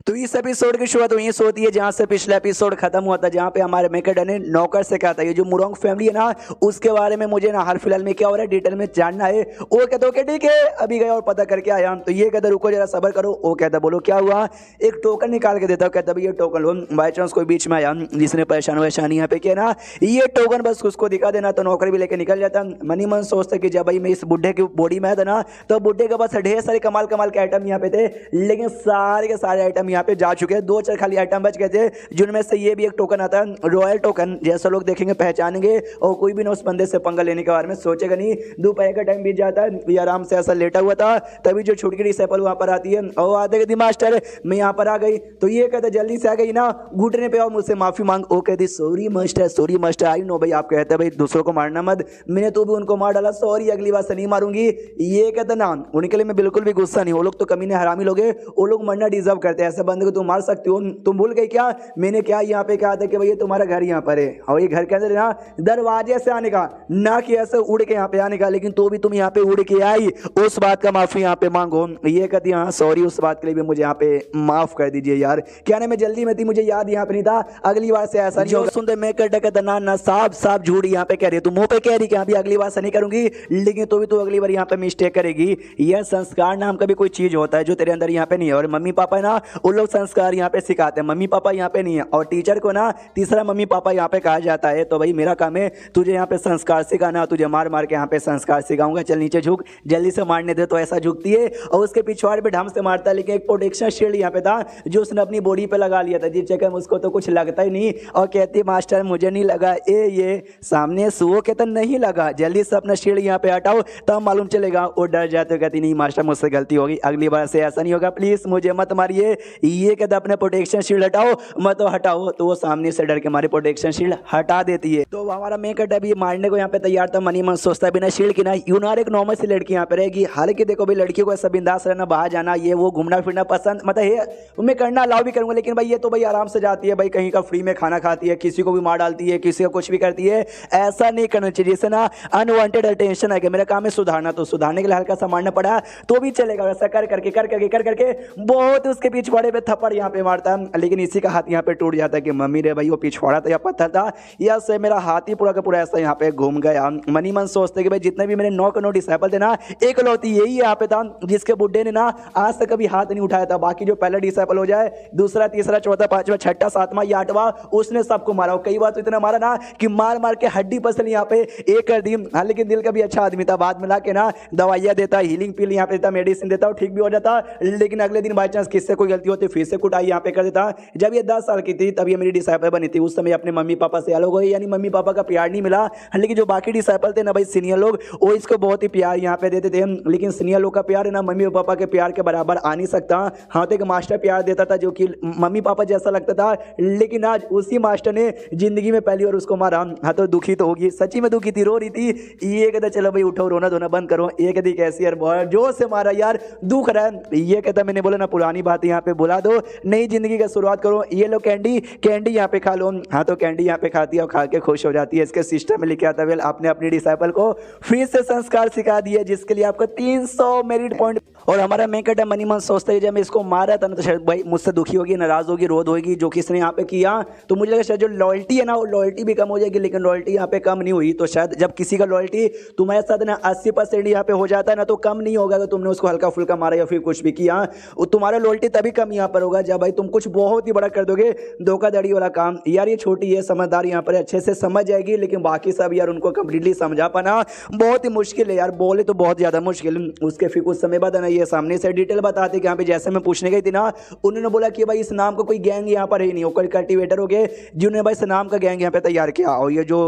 तो इस एपिसोड की शुरुआत वहीं से होती है जहां से पिछला एपिसोड खत्म हुआ था, जहां पे हमारे मेकड ने नौकर से कहा था ये जो मुरोंग फैमिली है ना उसके बारे में मुझे ना हाल फिलहाल में क्या हो रहा है डिटेल में जानना है। वो कहता ओके ठीक है अभी गया और पता करके आया। तो ये कहता रुको जरा सबर करो। वो कहता बोलो क्या हुआ? एक टोकन निकाल के देता हूँ। कहता ये टोकन लो, बाई चांस कोई बीच में आया जिसने परेशानी यहाँ पे किया ना ये टोकन बस उसको दिखा देना। तो नौकर भी लेके निकल जाता। मनी मन सोचता कि जब भाई मैं इस बुढ़े की बॉडी में आया था ना तो बुढ़े के पास ढेर सारे कमाल कमाल के आइटम यहाँ पे थे, लेकिन सारे के सारे आइटम यहाँ पे जा चुके हैं। 2-4 खाली आइटम बच गए थे, जिनमें से ये भी एक टोकन आता है रॉयल टोकन। जैसा लोग देखेंगे पहचानेंगे और कोई भी ना उस बंदे से पंगा लेने के बारे में सोचेगा नहीं। दोपहर का टाइम बीत जाता है, ये आराम से ऐसा लेटा हुआ था, तभी जो छुटकी डिसेबल वहां पर आती है और आते कहती मास्टर मैं यहाँ पर आ गई। तो ये कहता जल्दी से आ गई ना, घुटने पे आओ मुझसे माफी मांग। वो कहती सॉरी मास्टर आई नो भाई आप कहते भाई दूसरों को मारना मत, मैंने तो भी उनको मार डाला, सॉरी अगली बार से नहीं मारूंगी। ये कहता ना उनके लिए मैं बिल्कुल भी गुस्सा नहीं, वो लोग तो कमीने हरामी लोग हैं, वो लोग मरना डिजर्व करते हैं, ऐसे बंदे को तुम मार सकती हो, तुम भूल गई क्या मैंने क्या यहाँ पे कहा था कि भैया तुम्हारा घर यहाँ पर है और ये घर के अंदर ना दरवाजे से आने का, ना कि ऐसे उड़ के यहाँ पे आने का, लेकिन तो भी तुम यहाँ पे उड़ के आई, उस बात का माफी यहाँ पे मांगो। ये कहती हाँ सॉरी, उस बात के लिए भी मुझे यहाँ पे माफ कर दीजिए यार, क्या ना मैं जल्दी में थी, मुझे याद यहाँ पे नहीं था, अगली बार से ऐसा नहीं होगा। सुनते मैं कहता ना साफ झूठ यहाँ पे कह रही है, तू मुंह पे कह रही कि अगली बार से नहीं करूंगी, लेकिन तो भी तू अगली बार यहाँ पे मिस्टेक करेगी। यह संस्कार नाम का भी कोई चीज होता है जो तेरे अंदर यहाँ पे नहीं है, और मम्मी पापा ना उन लोग संस्कार यहाँ पे सिखाते हैं, मम्मी पापा यहाँ पे नहीं है, और टीचर को ना तीसरा मम्मी पापा यहाँ पे कहा जाता है। तो भाई मेरा काम है तुझे यहाँ पे संस्कार सिखाना, तुझे मार मार के यहाँ पे संस्कार सिखाऊंगा। चल नीचे झुक, जल्दी से मारने दे। तो ऐसा झुकती है और उसके पिछवाड़ पे ढम से मारता है, लेकिन एक प्रोटेक्शन शील्ड यहाँ पे था जो उसने अपनी बॉडी पे लगा लिया था, जिस जगह उसको तो कुछ लगता ही नहीं, और कहती मास्टर मुझे नहीं लगा, ये सामने सुओ के तो नहीं लगा, जल्दी से अपना शील्ड यहाँ पे हटाओ तब मालूम चलेगा। वो डर जाते, कहती नहीं मास्टर मुझसे गलती होगी, अगली बार से ऐसा नहीं होगा, प्लीज मुझे मत मारिए। ये कहता अपने प्रोटेक्शन शील्ड हटाओ, मत हटाओ। तो वो सामने से डर के हमारे प्रोटेक्शन शील्ड हटा देती है। तो हमारा मेन कट अभी मारने को यहाँ पे तैयार था, मनी मन सोचता बिना शील्ड की ना यूनार एक नॉर्मल सी लड़की यहाँ पे रहेगी। हालांकि देखो भाई लड़कियों को ऐसा बिंदास रहना, बाहर जाना, ये वो घूमना फिरना पसंद मतलब है, मैं करना अलाउ भी करूंगा, लेकिन भाई ये तो भाई आराम से जाती है भाई, कहीं का फ्री में खाना खाती है, किसी को भी मार डालती है, किसी को कुछ भी करती है, ऐसा नहीं करना चाहिए। जैसे ना अनवांटेड अटेंशन है कि मेरा काम है सुधारना, तो सुधारने के लिए हल्का सा मारना पड़ा तो भी चलेगा, वैसा कर करके बहुत उसके पिछवाड़े पे थप्पड़ यहाँ पे मारता है, लेकिन इसी का हाथ यहाँ पे टूट जाता है कि मम्मी रे भाई वो पिछवाड़ा था या पत्थर था, या से मेरा हाथ ही पूरा का पूरा ऐसा यहाँ पे घूम गया। मनी मन सोचते कि भाई जितने भी मेरे 9 के 9 डिसाइपल थे ना, एक लौती यही यहाँ पे था जिसके बुड्ढे ने ना आज तक कभी हाथ नहीं उठाया था। बाकी जो पहला डिसाइपल हो जाए, दूसरा तीसरा चौथा पांचवा छठा सातवां या आठवां, उसने सबको मारा, कई बार तो इतना मारा ना कि मार मार के हड्डी पसल यहाँ पे एक कर दी। हाँ लेकिन दिल का भी अच्छा आदमी था, बाद में ला के ना दवाइयाँ देता, हीलिंग पिल यहाँ पे देता, मेडिसिन देता, ठीक भी हो जाता, लेकिन अगले दिन बाई चांस किससे कोई गलती होती फिर से कुटाई यहाँ पे कर देता। जब ये 10 साल की थी तब ये मेरी डिसाइपल बनी थी, उस समय अपने मम्मी पापा से अलग हो गई, यानी मम्मी पापा का प्यार नहीं मिला। लेकिन जो बाकी डिसाइपल थे ना भाई सीनियर लोग, वो इसको बहुत ही प्यार यहाँ पे देते थे, लेकिन सीनियर लोग का प्यार है ना मम्मी पापा के प्यार के बराबर आ नहीं सकता। हाँ तो एक मास्टर प्यार देता था जो कि मम्मी पापा जैसा लगता था, लेकिन आज उसी मास्टर ने जिंदगी में पहली बार उसको मारा। हाँ तो दुखी तो होगी, सच्ची में दुखी थी, रो रही थी। ये कहता चलो भाई उठो, रोना धोना बंद करो। ये कहती कैसी यार बहुत जोर से मारा यार, दुख रहा है। ये कहता मैंने बोला ना पुरानी बात यहाँ पे बुला दो, नई जिंदगी का शुरुआत करो, ये लो कैंडी यहाँ पे खा लो। हाँ तो कैंडी यहाँ पे खाती है और खा के खुश हो जाती है। इसके सिस्टम में लिखा था वेल आपने अपनी डिसाइपल को फिर से संस्कार सिखा दिए, जिसके लिए आपको 300 मेरिट पॉइंट। और हमारा मैं कहता मनी मन सोचता है जब मैं इसको मारा था ना तो शायद भाई मुझसे दुखी होगी, नाराज होगी, रोध होगी जो किसने यहाँ पे किया। तो मुझे लगा शायद जो लॉयल्टी है ना वो लॉयल्टी भी कम हो जाएगी, लेकिन लॉयल्टी यहाँ पे कम नहीं हुई। तो शायद जब किसी का लॉयल्टी तुम्हारे साथ ना 80% यहाँ पे हो जाता है ना, तो कम नहीं होगा अगर तुमने उसको हल्का फुल्का मारा या फिर कुछ भी किया। तुम्हारा लॉयल्टी तभी कम यहाँ पर होगा जब भाई तुम कुछ बहुत ही बड़ा कर दोगे, धोखाधड़ी वाला काम। यार ये छोटी है, समझदार यहाँ पर अच्छे से समझ जाएगी, लेकिन बाकी सब यार उनको कंप्लीटली समझा पाना बहुत ही मुश्किल है यार, बोले तो बहुत ज्यादा मुश्किल। उसके फिर कुछ समय बाद ना ये सामने से डिटेल बताते कि यहाँ पे जैसे मैं पूछने गई थी ना, उन्होंने बोला कि भाई इस नाम का कोई गैंग यहाँ पर है नहीं, कोई कल्टीवेटर हो गए जिन्होंने भाई इस नाम का गैंग यहाँ पे तैयार किया। और ये जो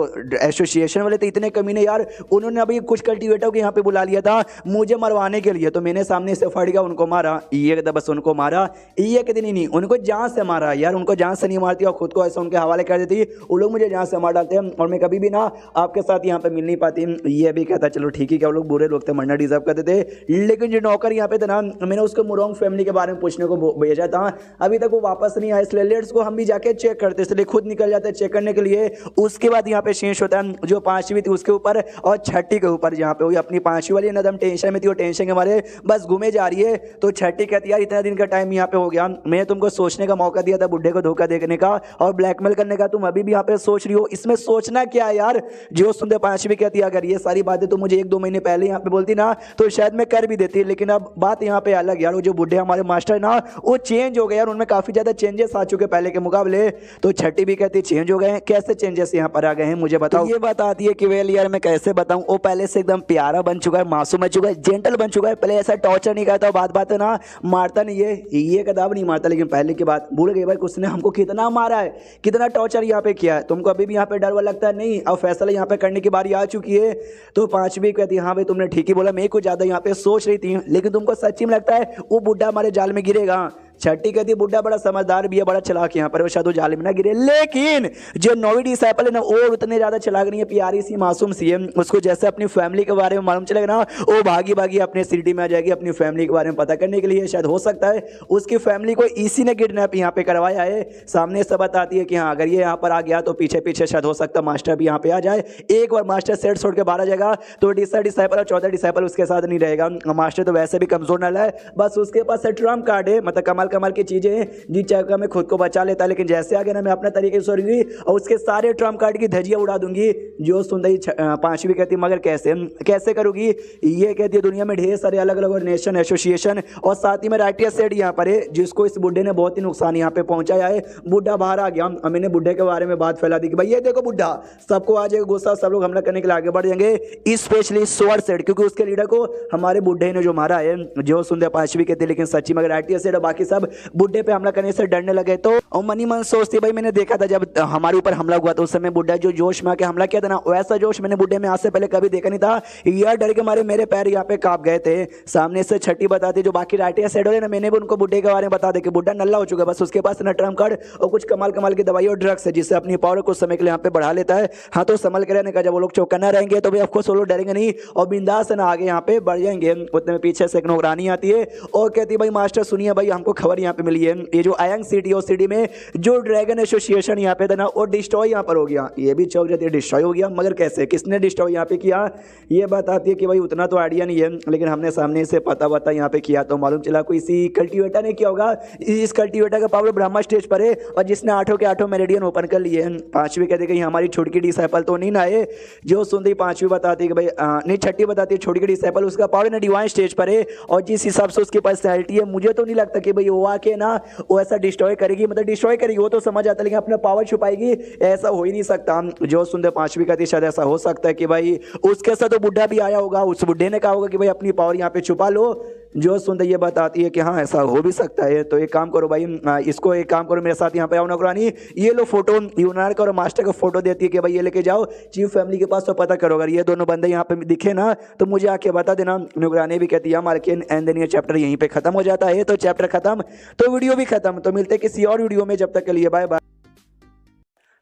एसोसिएशन वाले थे इतने कमीने यार, उन्होंने अभी कुछ कल्टीवेटर को यहाँ पे बुला लिया था मुझे मरवाने के लिए। तो मैंने सामने से फट गया, उनको मारा। ये कहता बस उनको मारा, ये कहती नहीं उनको जान से मारा यार, उनको जान से नहीं मारती और खुद को ऐसा उनके हवाले कर देती, वो लोग मुझे जान से मार डालते हैं और मैं कभी भी ना आपके साथ यहाँ पे मिल नहीं पाती। ये भी कहता चलो ठीक है, क्या वो लोग बुरे लोग थे, मरना डिजर्व करते थे। लेकिन जो नौकर यहाँ पे थे ना, मैंने उसको मुरोंग फैमिली के बारे में पूछने को भेजा था, अभी तक वो वापस नहीं आया, इसलिए लेट्स को हम भी जाके चेक करते, इसलिए खुद निकल जाते चेक करने के लिए। उसके बाद यहाँ पे शेष होता है जो 5वीं थी उसके ऊपर और 6ठी के ऊपर, जहाँ पे वो अपनी 5वीं वाली ना दम टेंशन में थी, वो टेंशन के मारे बस घूमे जा रही है। तो 6ठी कहती यार इतना दिन का टाइम यहाँ पे हो गया, मैंने तुमको सोचने का मौका दिया था, बुढ़े को धोखा देने का और ब्लैकमेल करने का, तुम अभी भी यहाँ पे सोच रही हो, इसमें सोचना क्या है यार। जो सुनते 5वीं कहती है अगर ये सारी बातें तो मुझे 1-2 महीने पहले यहाँ पे बोलती ना तो शायद मैं कर भी देती, लेकिन अब बात यहाँ पे अलग यार। वो जो बुढ़े हमारे मास्टर ना वो चेंज हो गए यार, उनमें काफी ज्यादा चेंजेस आ चुके पहले के मुकाबले। तो 6ठी भी कहती चेंज हो गए हैं, कैसे चेंजेस यहाँ पर आ गए हैं मुझे बताओ। तो ये बात आती है कि वेल यार मैं कैसे बताऊं, वो पहले से एकदम प्यारा बन चुका है, मासूम बन चुका है, जेंटल बन चुका है, पहले ऐसा टॉर्चर नहीं करता, बात ना मारता नहीं है, ये कदाब नहीं मारता, लेकिन पहले की बात भूल गई भाई उसने हमको कितना मारा है, कितना टॉर्चर यहाँ पे किया है। तुमको अभी भी यहाँ पे डर लगता है नहीं, अब फैसला यहाँ पे करने की बारी आ चुकी है। तो 5वीं कहती है हाँ भाई तुमने ठीक ही बोला, मैं कुछ ज्यादा यहाँ पे सोच रही थी, लेकिन तुमको सच्ची में लगता है वो बुढ़ा हमारे जाल में गिरेगा। छठी कहती है बुड्ढा बड़ा समझदार भी है, बड़ा चालाक यहाँ पर, वो शायद जाल में ना गिरे। लेकिन जो नौवीं डिसाइपल है ना वो उतने ज्यादा चालाक नहीं है, प्यारी सी मासूम सी है। उसको जैसे अपनी फैमिली के बारे में मालूम चलेगा ना वो भागी भागी अपने सिटी में आ जाएगी अपनी फैमिली के बारे में पता करने के लिए। शायद हो सकता है उसकी फैमिली को इसी ने किडनैप यहाँ पे करवाया है। सामने से बताती है कि हाँ अगर ये यहाँ पर आ गया तो पीछे पीछे शायद हो सकता है मास्टर भी यहाँ पे आ जाए। एक बार मास्टर सेट छोड़ के बाहर आ जाएगा तो 10 डिसाइपल और 14 डिसाइपल उसके साथ नहीं रहेगा। मास्टर तो वैसे भी कमजोर नल है, बस उसके पास ट्रम्प कार्ड है, मतलब कमाल कमाल की चीजें हैं जी चक्कर में खुद को बचा लेता है। लेकिन जैसे आ गया ना मैं अपने तरीके से उड़ूंगी और उसके सारे ट्रम्प कार्ड की धजिया उड़ा दूंगी। जो सुंदरी पांचवी कहती मगर कैसे कैसे करूंगी? ये कहती है दुनिया में ढेर सारे अलग अलग नेशन एसोसिएशन और साथ ही में राइटिया सेट यहाँ पर है जिसको इस बुढ़े ने बहुत ही नुकसान यहाँ पे पहुंचाया है। बुढ़ा बाहर आ गया और मैंने बुढ़े के बारे में बात फैला दी कि भाई ये देखो बुढ़ा, सबको आ जाएगा गुस्सा, सब लोग हमला करने के लिए आगे बढ़ जाएंगे, स्पेशली स्वॉर्ड सेट क्योंकि उसके लीडर को हमारे बुढ़े ने जो मारा है। जो सुंदर पांचवी कहते लेकिन सच्ची मगर राइटिया सेट और बाकी सब बुढ़े पे हमला करने से डरने लगे। तो और मनी मन सोचती भाई मैंने देखा था जब हमारे ऊपर हमला हुआ तो उस समय बुढ़ा जो जोश में आके हमला किया था ना वैसा जोश मैंने बुढ़े में आज से पहले कभी देखा नहीं था। यह डर के मारे मेरे पैर यहाँ पे कांप गए थे। सामने से छठी बताती जो बाकी राइटिया सेट हो रहे ना मैंने भी उनको बुढ़े के बारे में बता दे कि बुढ़ा नल्ला हो चुका है, बस उसके पास ना ट्रम्प कार्ड और कुछ कमाल कमाल की दवाई और ड्रग्स है जिससे अपनी पावर कुछ समय के लिए यहाँ पे बढ़ा लेता है। हाँ तो संभल के रहने का, जब वो लोग चौकन्ना रहेंगे तो भी ऑफकोर्स वो लोग डरेंगे नहीं और बिंदास ना आगे यहाँ पे बढ़ जाएंगे। उतने में पीछे से एक नौकरानी आती है और कहती है भाई मास्टर सुनिए भाई हमको खबर यहाँ पे मिली है ये जो आयंग सिटी और सिटी में जो ड्रैगन एसोसिएशन यहाँ पे था ना वो डिस्ट्रॉय यहाँ पर हो गया। ये भी चौक जाती है डिस्ट्रॉय हो गया, मगर कैसे किसने डिस्ट्रॉय यहाँ पे किया ये बताती है कि भाई उतना तो आइडिया नहीं है लेकिन हमने सामने से पता यहाँ पे किया तो मालूम चला कोई इसी कल्टिवेटर ने किया होगा। इस कल्टिवेटर का पावर ब्रह्मा स्टेज पर है और जिसने 8 के 8 मेरिडियन ओपन कर लिए हैं। पांचवी कहते कि हमारी छोटी डिसाइपल तो नहीं ना है। जो सुनती पांचवी बताती है कि भाई नहीं छठी बताती है छोटी डिसाइपल उसका पावर ना डिवाइन स्टेज पर है और जिस हिसाब से उसकी पर्सनैलिटी है मुझे तो नहीं लगता कि भाई वो आके ना वो ऐसा डिस्ट्रॉय करेगी, मतलब डिस्ट्रॉय करेगी वो तो समझ आता लेकिन अपना पावर छुपाएगी ऐसा हो ही नहीं सकता। जो सुनते पांचवी कहती शायद ऐसा हो सकता है कि भाई उसके साथ तो बुढ़ा भी आया होगा, उस बुढ़े ने कहा होगा कि भाई अपनी पावर यहाँ पे छुपा लो। जो सुनते ये बताती है कि हाँ ऐसा हो भी सकता है। तो एक काम करो भाई इसको एक काम करो मेरे साथ यहाँ पे आओ नौकरानी, ये लो फोटो यूनार्क और मास्टर का फोटो देती है कि भाई ये लेके जाओ चीफ फैमिली के पास तो पता करो अगर ये दोनों बंदे यहाँ पे दिखे ना तो मुझे आके बता देना। नौकरानी भी कहती है मालकिन एंड देन ये चैप्टर यहीं पे खत्म हो जाता है। तो चैप्टर खत्म तो वीडियो भी खत्म, तो मिलते किसी और वीडियो में, जब तक के लिए बाय बाय।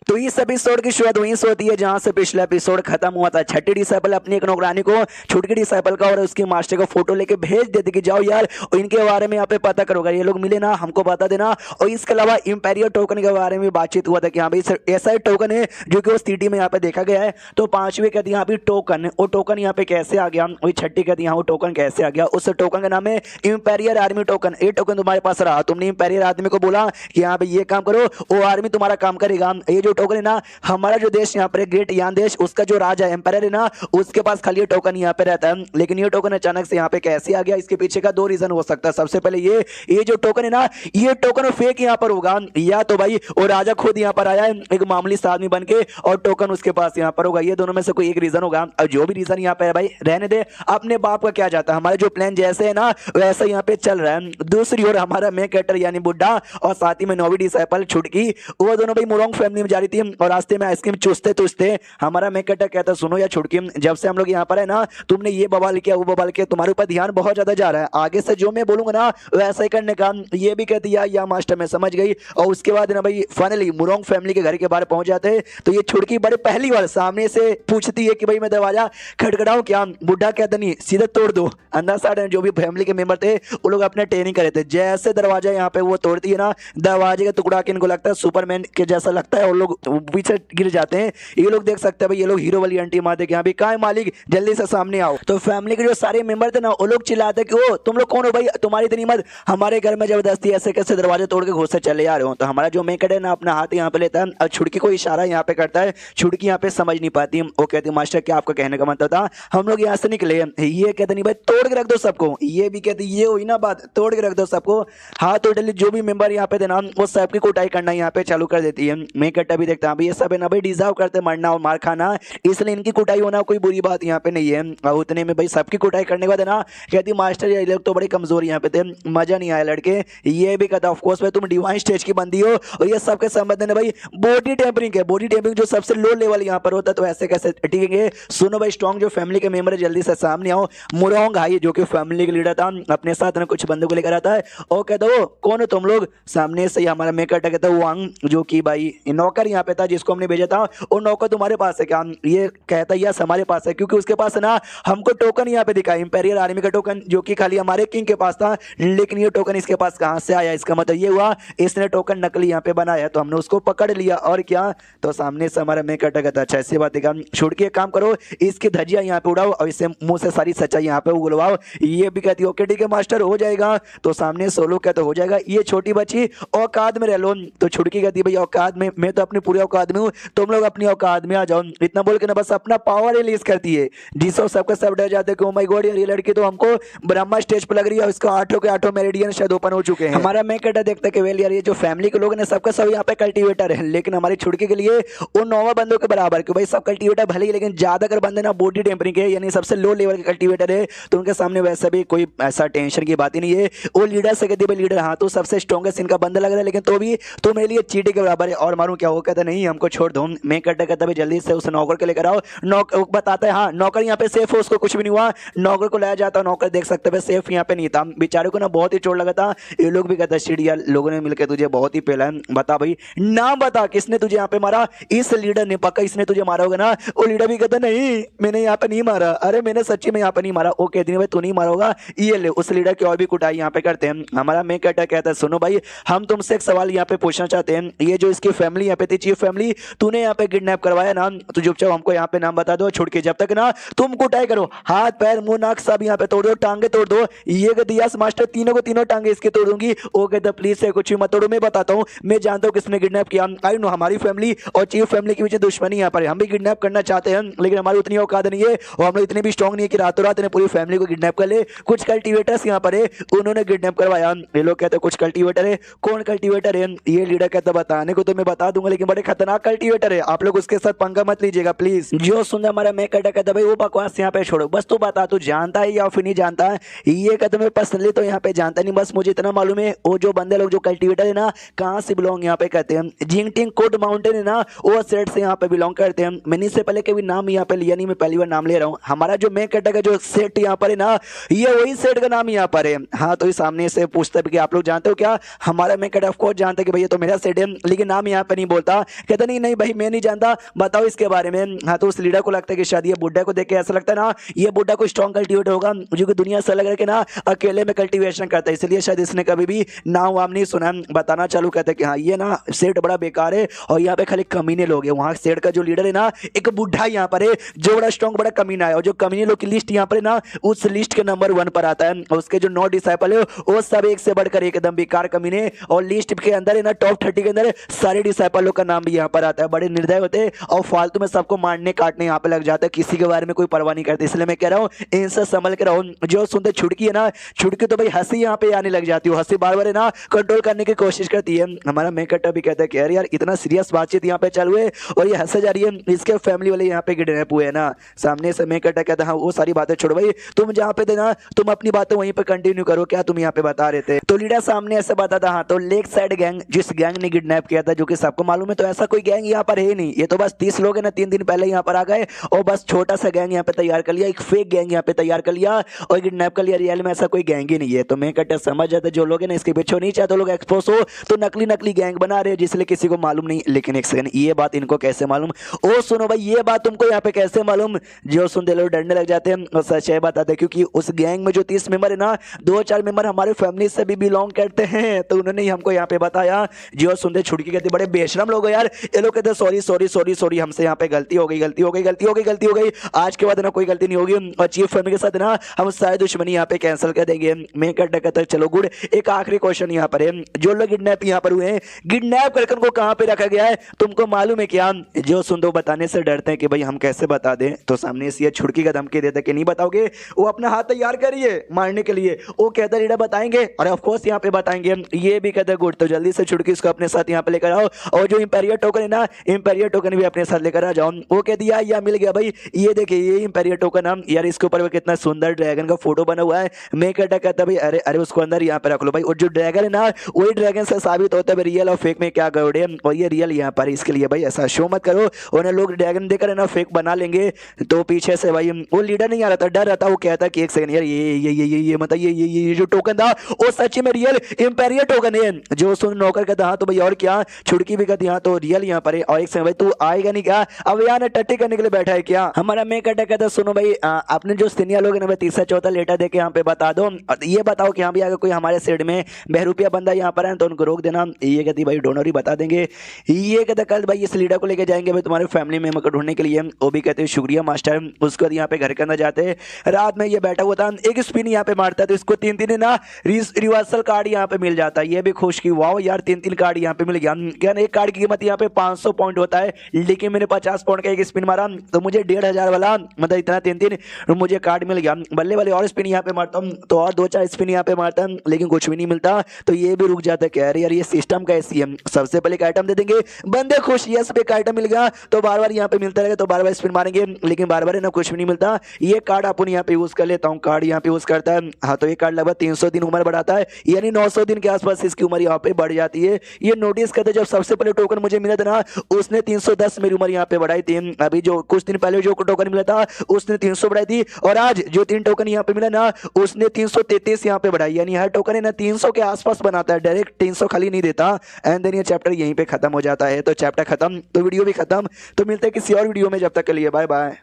तो इस एपिसोड की शुरुआत वहीं से होती है जहां से पिछला एपिसोड खत्म हुआ था। छठी डिसाइपल अपनी एक नौकरानी को छुटकी डिसाइपल का और उसके मास्टर का फोटो लेके भेज देती कि जाओ यार और इनके बारे में यहाँ पे पता करोगा, ये लोग मिले ना हमको बता देना। और इसके अलावा इंपीरियल टोकन के बारे में बातचीत हुआ था कि हाँ भाई ऐसा ही टोकन है जो कि उस सिटी में यहाँ पे देखा गया है। तो पांचवी कहती है यहाँ पे टोकन, वो टोकन यहाँ पे कैसे आ गया? वही छठी कहती है वो टोकन कैसे आ गया? उस टोकन का नाम है इंपीरियल आर्मी टोकन। ये टोकन तुम्हारे पास रहा, तुमने इंपीरियल आर्मी को बोला कि हाँ भाई ये काम करो, वो आर्मी तुम्हारा काम करेगा। ये जो टोकन है ना हमारा जो देश यहाँ पर ग्रेट यान देश उसका जो राजा एम्पायर है ना उसके पास खाली ये टोकन यहाँ पे रहता है। लेकिन ये टोकन अचानक से यहाँ पे कैसे आ गया? इसके पीछे का 2 रीजन हो सकता है। सबसे पहले ये जो टोकन है ना ये टोकन फेक यहाँ पर होगा, या तो भाई वो राजा खुद यहाँ पर आया है एक मामूली सा आदमी बन के और टोकन उसके पास यहाँ पर होगा। ये दोनों में से कोई एक रीजन होगा। और जो भी रीजन यहाँ पे है भाई रहने दे, अपने बाप का क्या जाता है, हमारे जो प्लान जैसे है ना वैसा यहाँ पे चल रहा है। दूसरी ओर हमारा मेन कैरेक्टर यानी बुड्ढा और साथ ही में नौवीं डिसाइपल छुटकी वो दोनों भाई मुरोंग फैमिली में जा रही थी और रास्ते में आइसक्रीम चूसते हमारा मेन कैरेक्टर कहता सुनो या छुटकी जब से हम लोग यहाँ पर है ना तुमने ये बवाल किया वो बवाल किया, तुम्हारे ऊपर ध्यान बहुत ज्यादा जा रहा है, आगे से जो मैं बोलूंगा ना वैसा ही करने का। ये भी कहती है या मास्टर मैं समझ गई। और उसके बाद ना भाई फाइनली मुरोंग फैमिली के घर के बाहर पहुंच जाते हैं। तो ये छुटकी बड़े पहली बार सामने से पूछती है कि भाई मैं दरवाजा खटखटाऊं क्या? बुढ़ा कहता नहीं सीधे तोड़ दो। अंदर साइड जो भी फैमिली के मेंबर थे वो लोग अपने ट्रेनिंग करे थे, जैसे दरवाजा यहाँ पे वो तोड़ती है ना दरवाजे का टुकड़ा के इनको लगता है सुपरमैन के जैसा लगता है और लोग पीछे गिर जाते हैं। ये लोग देख सकते हैं भाई ये लोग हीरो वाली आंटी मारते कि हाँ भाई कहाँ है मालिक जल्दी से सामने आओ। तो फैमिली के जो सारे मेंबर थे ना वो लोग चिल्लाते कि ओ तुम लोग कौन हो भाई, तुम्हारी इतनी हिम्मत, हमारे घर में जबरदस्ती ऐसे कैसे दरवाजे तोड़ के घुस चले आ रहे हो। तो हमारा जो मेन कैरेक्टर ना अपना हाथ यहाँ पे लेता है और छुटकी को इशारा यहाँ पे करता है। छुटकी यहाँ पे समझ नहीं पाती, वो कहती मास्टर क्या आपका कहने का मतलब था, हम लोग यहाँ से निकले। ये कहते नहीं भाई तोड़ के रख दो सबको। ये भी कहती ये हुई ना बात, तोड़ के रख दो सबको। हाथ टोटली जो भी मेंबर यहाँ पे थे ना वो सबकी कुटाई करना यहाँ पे चालू कर देती है। मेन कैरेक्टर भी भी देखते हैं। अभी ये सब है ना भाई डिजर्व करते मरना और मार खाना, इसलिए इनकी कुटाई होना कोई बुरी बात यहाँ पे नहीं है। और उतने में भाई सबकी कुटाई करने के बाद है ना कहती मास्टर ये लोग तो बड़े कमजोर यहाँ पे थे, मजा नहीं आया लड़के। ये भी कहता ऑफकोर्स भाई तुम डिवाइन स्टेज की बंदी हो और ये सबके संबंध में भाई बॉडी टेम्परिंग है, बॉडी टेम्परिंग जो सबसे लो लेवल यहाँ पर होता है, तो ऐसे कैसे टिकेंगे। सुनो भाई स्ट्रॉन्ग जो फैमिली के मेंबर है जल्दी से सामने आओ। मुरोंग हाई जो कि फैमिली के लीडर था अपने साथ ना कुछ बंदों को लेकर आता है और कहता हो कौन हो तुम लोग। सामने से हमारा मेकअप कहता है वांग जो कि भाई नौकर यहाँ पे था जिसको हमने भेजा था, और नौकर तुम्हारे पास है क्या। ये कहता है यस हमारे पास है, क्योंकि उसके पास है ना हमको टोकन यहाँ पे दिखा इंपेरियल आर्मी का टोकन जो कि खाली हमारे किंग के पास था, लेकिन ये टोकन इसके पास कहाँ से आया। इसका मतलब ये हुआ इसने टोकन नकली यहाँ पे बनाया, तो हमने उसको पकड़ लिया और क्या। तो सामने से हमारा मेकअप कहता अच्छा ऐसी बात है, छोड़ के काम करो इसकी धजिया यहाँ पे उड़ाओ और इससे मुंह से सारी सच्चाई यहाँ पे उगलवाओ। ये भी कहती ओके ठीक है मास्टर हो जाएगा। तो सामने सोलो कहते हो जाएगा, ये छोटी बच्ची औकात में रह लो। तो छुड़की कहती भैया औकात में, मैं तो अपनी पूरी औकात में हूँ, तुम लोग अपनी औकात में आ जाओ। इतना बोल के ना बस अपना पावर रिलीज करती है, जिससे सबके सब डर जाते हैं। ओ माय गॉड यार ये लड़की तो हमको ब्रह्मा स्टेज पर लग रही है, इसका 8 के 8 मेरिडियन शायद ओपन हो चुके हैं। हमारा मैं कहता देखता कि वेल यार ये जो फैमिली के लोग हैं सबका सब यहाँ पे कल्टीवेटर है, लेकिन हमारी छुड़की के लिए वो 9 बंदों के बराबर क्यों भाई सब कल्टीवेटर भले ही, लेकिन ज्यादातर बंदे ना बॉडी टेम्परिंग है यानी सबसे लो लेवल के कल्टीवेटर है, तो उनके सामने वैसे भी कोई ऐसा टेंशन की बात ही नहीं है। वो लीडर से कहती भाई लीडर हाँ तो सबसे स्ट्रॉन्गेस्ट इनका बंदा लग रहा है, लेकिन तो भी तो मेरे लिए चीटी के बराबर है और मारूं क्या। वो कहता नहीं हमको छोड़ दो। मैं कहता भाई जल्दी से उस नौकर के लेकर आओ। नौकर बताता है हाँ नौकर यहाँ पे सेफ है, उसको कुछ भी नहीं हुआ। नौकर को लाया जाता, नौकर देख सकते हैं सेफ यहाँ पे नहीं था, बेचारे को ना बहुत ही चोट लगा था। ये लोग भी कहता चिड़िया लोगों ने मिलकर तुझे बहुत ही पहला बता भाई नाम बता किसने तुझे यहाँ पे मारा। इस लीडर ने पक्का इसने तुझे मारा होगा ना। वो लीडर भी कहता नहीं मैंने यहाँ पे नहीं मारा, अरे मैंने सच्ची में यहाँ पे नहीं मारा। वो कहती है भाई तू नहीं मारा होगा, ये ले। उस लीडर की और भी कुटाई यहाँ पे करते हैं। हमारा मैं कहता है सुनो भाई हम तुमसे एक सवाल यहाँ पे पूछना चाहते हैं, ये जो इसकी फैमिली यहाँ पे थी चीफ फैमिली, तूने यहाँ पे किडनैप करवाया ना, तो चुपचाप हमको यहाँ पे नाम बता दो, छोड़ के जब तक ना तुम कुटाई करो हाथ पैर मुंह नाक सब यहाँ पे तोड़ दो, टांगे तोड़ दो। ये कहती यस मास्टर तीनों को तीनों टांगे इसके तोड़ दूंगी। वो कहता प्लीज से कुछ भी मत तोड़ो, मैं बताता हूँ, मैं जानता हूँ किसने किडनैप किया। आई नो हमारी फैमिली और चीफ फैमिली के बीच दुश्मनी यहाँ पर है, हम भी किडनैप करना चाहते हैं लेकिन हमारी उतनी औकात नहीं है और हम लोग इतने भी स्ट्रॉन्ग नहीं है कि रातों रात पूरी फैमिली को किडनैप कर ले। कुछ कल्टीवेटर्स यहाँ पर है उन्होंने किडनैप करवाया। ये लोग कहते कुछ कल्टीवेटर है, कौन कल्टीवेटर है। ये लीडर कहता बताने को तो मैं बता दूंगा लेकिन बड़े खतरनाक कल्टीवेटर है, आप लोग उसके साथ पंगा मत लीजिएगा प्लीज। जो सुंदर हमारा मैं कहता भाई वो बकवास यहाँ पे छोड़ो, बस तू बता तू जानता है या फिर नहीं जानता है। ये कहता मैं पर्सनली तो यहाँ पे जानता नहीं, बस मुझे इतना मालूम है वो जो बंदे लोग जो कल्टीवेटर है ना कहाँ से बिलोंग यहाँ पे करते हैं। जिंगटिंग कोट माउंटेन है ना वो सेट से यहाँ पे बिलोंग करते हैं। मैंने इससे पहले कभी नाम यहाँ पे लिया नहीं, मैं पहली बार नाम ले रहा हूँ। हमारा जो मैं कहता जो सेट यहाँ पर है ना ये वही सेट का नाम यहाँ पर है। हाँ तो सामने से पूछता है कि आप लोग जानते हो क्या। हमारा मैं कहता ऑफकोर्स जानते कि भाई ये तो मेरा सेट है, लेकिन नाम यहाँ पे नहीं बोलता। कहता नहीं नहीं भाई मैं नहीं जानता, बताओ इसके बारे में। हाँ तो उस लीडर को लगता है कि शायद ये बुड्ढा को देख के ऐसा लगता है ना ये बुड्ढा को स्ट्रॉन्ग कल्टीवेटर होगा जो कि दुनिया से अलग रह के ना अकेले में कल्टीवेशन करता है, इसलिए शायद इसने कभी भी नाम वाम नहीं सुना। बताना चालू कहते हैं कि हाँ ये ना सेट बड़ा बेकार है और यहाँ पे खाली कमीने लोग हैं। वहाँ सेट का जो लीडर है ना एक बुढ़ा यहाँ पर है जो बड़ा स्ट्रॉन्ग बड़ा कमीना है, और जो कमीने लोग की लिस्ट यहाँ पर है ना उस लिस्ट के नंबर 1 पर आता है। उसके जो 9 डिसाइपल है वो सब एक से बढ़कर एकदम बेकार कमीने, और लिस्ट के अंदर है ना टॉप 30 के अंदर सारे डिसाइपल लोग का नाम भी यहाँ पर आता है। बड़े निर्दय होते हैं और फालतू में सबको मारने काटने यहाँ पे लग जाते हैं, किसी के बारे में कोई परवाह नहीं करते। इसलिए मैं कह रहा हूँ इनसे संभल के रहो। जो सुनते छुड़की है ना छुड़की तो भाई हंसी यहाँ पे आने लग जाती है, हंसी बार बार है ना कंट्रोल करने की कोशिश करती है। हमारा मेकअप भी कहता है कि यार इतना सीरियस बातचीत यहाँ पे चालू है और ये हंसे जा रही है, इसके फैमिली वाले यहाँ पे किडनैप हुए है ना। सामने से मेकअप कहता है हाँ वो सारी बातें छोड़ो भाई, तुम जहाँ पे थे ना तुम अपनी बातें वहीं पे कंटिन्यू करो, क्या तुम यहाँ पे बता रहे थे। तो लीडर सामने ऐसे बताता हाँ तो लेक साइड गैंग जिस गैंग ने किडनैप किया था जो कि सबको मालूम है, तो ऐसा कोई गैंग यहाँ पर है नहीं, ये तो बस 30 लोग है ना 3 दिन पहले यहाँ पर आ गए और बस छोटा सा गैंग यहाँ पे तैयार कर लिया, एक फेक गैंग यहाँ पे तैयार कर लिया और किडनैप कर लिया। रियल में ऐसा कोई गैंग ही नहीं है। तो मैं कहता समझ जाता जो लोग है ना इसके पीछे नहीं चाहते लोग एक्सपोज हो, तो नकली गैंग बना रहे जिसलिए किसी को मालूम नहीं। लेकिन एक सेकंड ये बात इनको कैसे मालूम। ओ सुनो भाई ये बात तुमको यहाँ पे कैसे मालूम। जो सुनते लोग डरने लग जाते हैं और सच है बताते हैं क्योंकि उस गैंग में जो 30 मेंबर है ना 2-4 मेंबर हमारे फैमिली से भी बिलोंग करते हैं, तो उन्होंने ही हमको यहाँ पे बताया। जो सुनते छुड़की कहते बड़े बेशरम लोग हो यार, ये लोग कहते सॉरी सॉरी सॉरी सॉरी हमसे यहाँ पे गलती हो गई, आज के बाद ना कोई गलती नहीं होगी और चीफ फैमिली के साथ ना हम सारी दुश्मनी यहाँ पे कैंसिल कर देंगे। मैं कहता चलो गुड। एक आखिरी क्वेश्चन यहाँ पर है, जो लोग किडनैप यहाँ पर हुए हैं किडनैप करके उनको कहाँ पे रखा गया है तुमको मालूम है क्या। जो सुन बताने से डरते हैं कि भाई हम कैसे बता दें, तो सामने से ये छुड़की का धमकी देते कि नहीं बताओगे। वो अपना हाथ तैयार करिए मारने के लिए, वो कहता लीडर बताएंगे और ऑफ कोर्स यहाँ पे बताएंगे। ये भी कहता गुड। तो जल्दी से छुड़की इसको अपने साथ यहाँ पे लेकर आओ और जो इंपेरियर टोकन है ना, इंपेरियर टोकन भी अपने साथ लेकर आ जाओ। वो कह दिया या मिल गया भाई, ये देखिए ये इंपेरियर टोकन हम यार, इसके ऊपर कितना सुंदर ड्रैगन का फोटो बना हुआ है। मैं कहता भाई अरे अरे उसको अंदर यहाँ पे रख लो भाई, और जो ड्रैगन है ना वही ड्रैगन से साबित होता है रियल और फेक में क्या गड़बड़ है, और ये रियल यहाँ पर इसके लिए भाई ऐसा शो मत करो, और लोग ड्रैगन देकर है ना फेक बना लेंगे। तो पीछे से भाई वो लीडर नहीं आ रहा था, डर रहा था, वो कहता कि एक सेकंड यार ये मतलब ये जो टोकन था वो सच्ची में रियल इंपेरियर टोकन है। जो सुन नौकर कहता हाँ तो भाई और क्या, छुड़की भी कहती हाँ तो रियल यहाँ पर है। और एक सेकंड भाई तू आएगा नहीं क्या, अब यहाँ टट्टी करने के लिए बैठा है क्या हमारा। मैं कहता सुनो भाई आपने जो सीनियर लोग है ना तीसरा चौथा लेटर देके यहाँ पे बता दो, और ये बताओ कि यहाँ भी अगर कोई हमारे साइड में बहरूपिया बंदा यहाँ पर है तो उनको रोक देना। ये कहती भाई डोनर ही बता देंगे। ये कहता कल भाई इस लीडर को लेके जाएंगे भाई तुम्हारे फैमिली मेंबर को ढूंढने के लिए। वो भी कहते शुक्रिया मास्टर। उसको यहाँ पे घर के अंदर जाते, रात में ये बैठा हुआ था, एक स्पिन यहाँ पे मारता है तो इसको तीन तीन ना रिवर्सल कार्ड यहाँ पे मिल जाता है। ये भी खुश की वाह यार तीन तीन कार्ड यहाँ पे मिल गया। क्या एक कार्ड की कीमत यहाँ पे 500 पॉइंट होता है, लेकिन मैंने 50 पॉइंट का एक स्पिन मारा तो मुझे 1500 वाला मतलब इतना तीन तीन मुझे कार्ड मिल गया। बल्ले वाले और स्पिन यहाँ पे मारता हूँ तो और 2-4 स्पिन यहाँ पे मारता हूँ लेकिन कुछ भी नहीं मिलता, तो ये भी रुक जाता है। कह रहे यार ये सिस्टम कैसी है, सबसे पहले एक आइटम दे देंगे बंदे खुश, यस पे एक आइटम मिल गया तो बार बार यहाँ पे मिलता रहेगा, तो बार बार स्पिन मारेंगे लेकिन बार बार है ना कुछ भी नहीं मिलता। ये कार्ड अपन यहाँ पे यूज कर लेता हूँ, कार्ड यहाँ पे यूज करता है। हाँ तो ये कार्ड लगभग 300 दिन उम्र बढ़ाता है, यानी 900 दिन के आसपास इसकी उम्र यहाँ पे बढ़ जाती है। ये नोटिस करते जब सबसे पहले टोकन मुझे मिला था ना उसने 310 मेरी उम्र यहाँ पे बढ़ाई थी। अभी जो कुछ दिन पहले जो टोकन मिला था उसने 300 बढ़ाई थी, और आज जो 3 टोकन यहाँ पे मिला ना उसने 333 यहाँ पे बढ़ाई, यानी हर टोकन है ना 300 के आसपास बनाता है, डायरेक्ट 300 खाली नहीं देता। एंड देन ये चैप्टर यहीं पे खत्म हो जाता है। तो चैप्टर खत्म तो वीडियो भी खत्म, तो मिलते हैं किसी और वीडियो में, जब तक के लिए बाय बाय।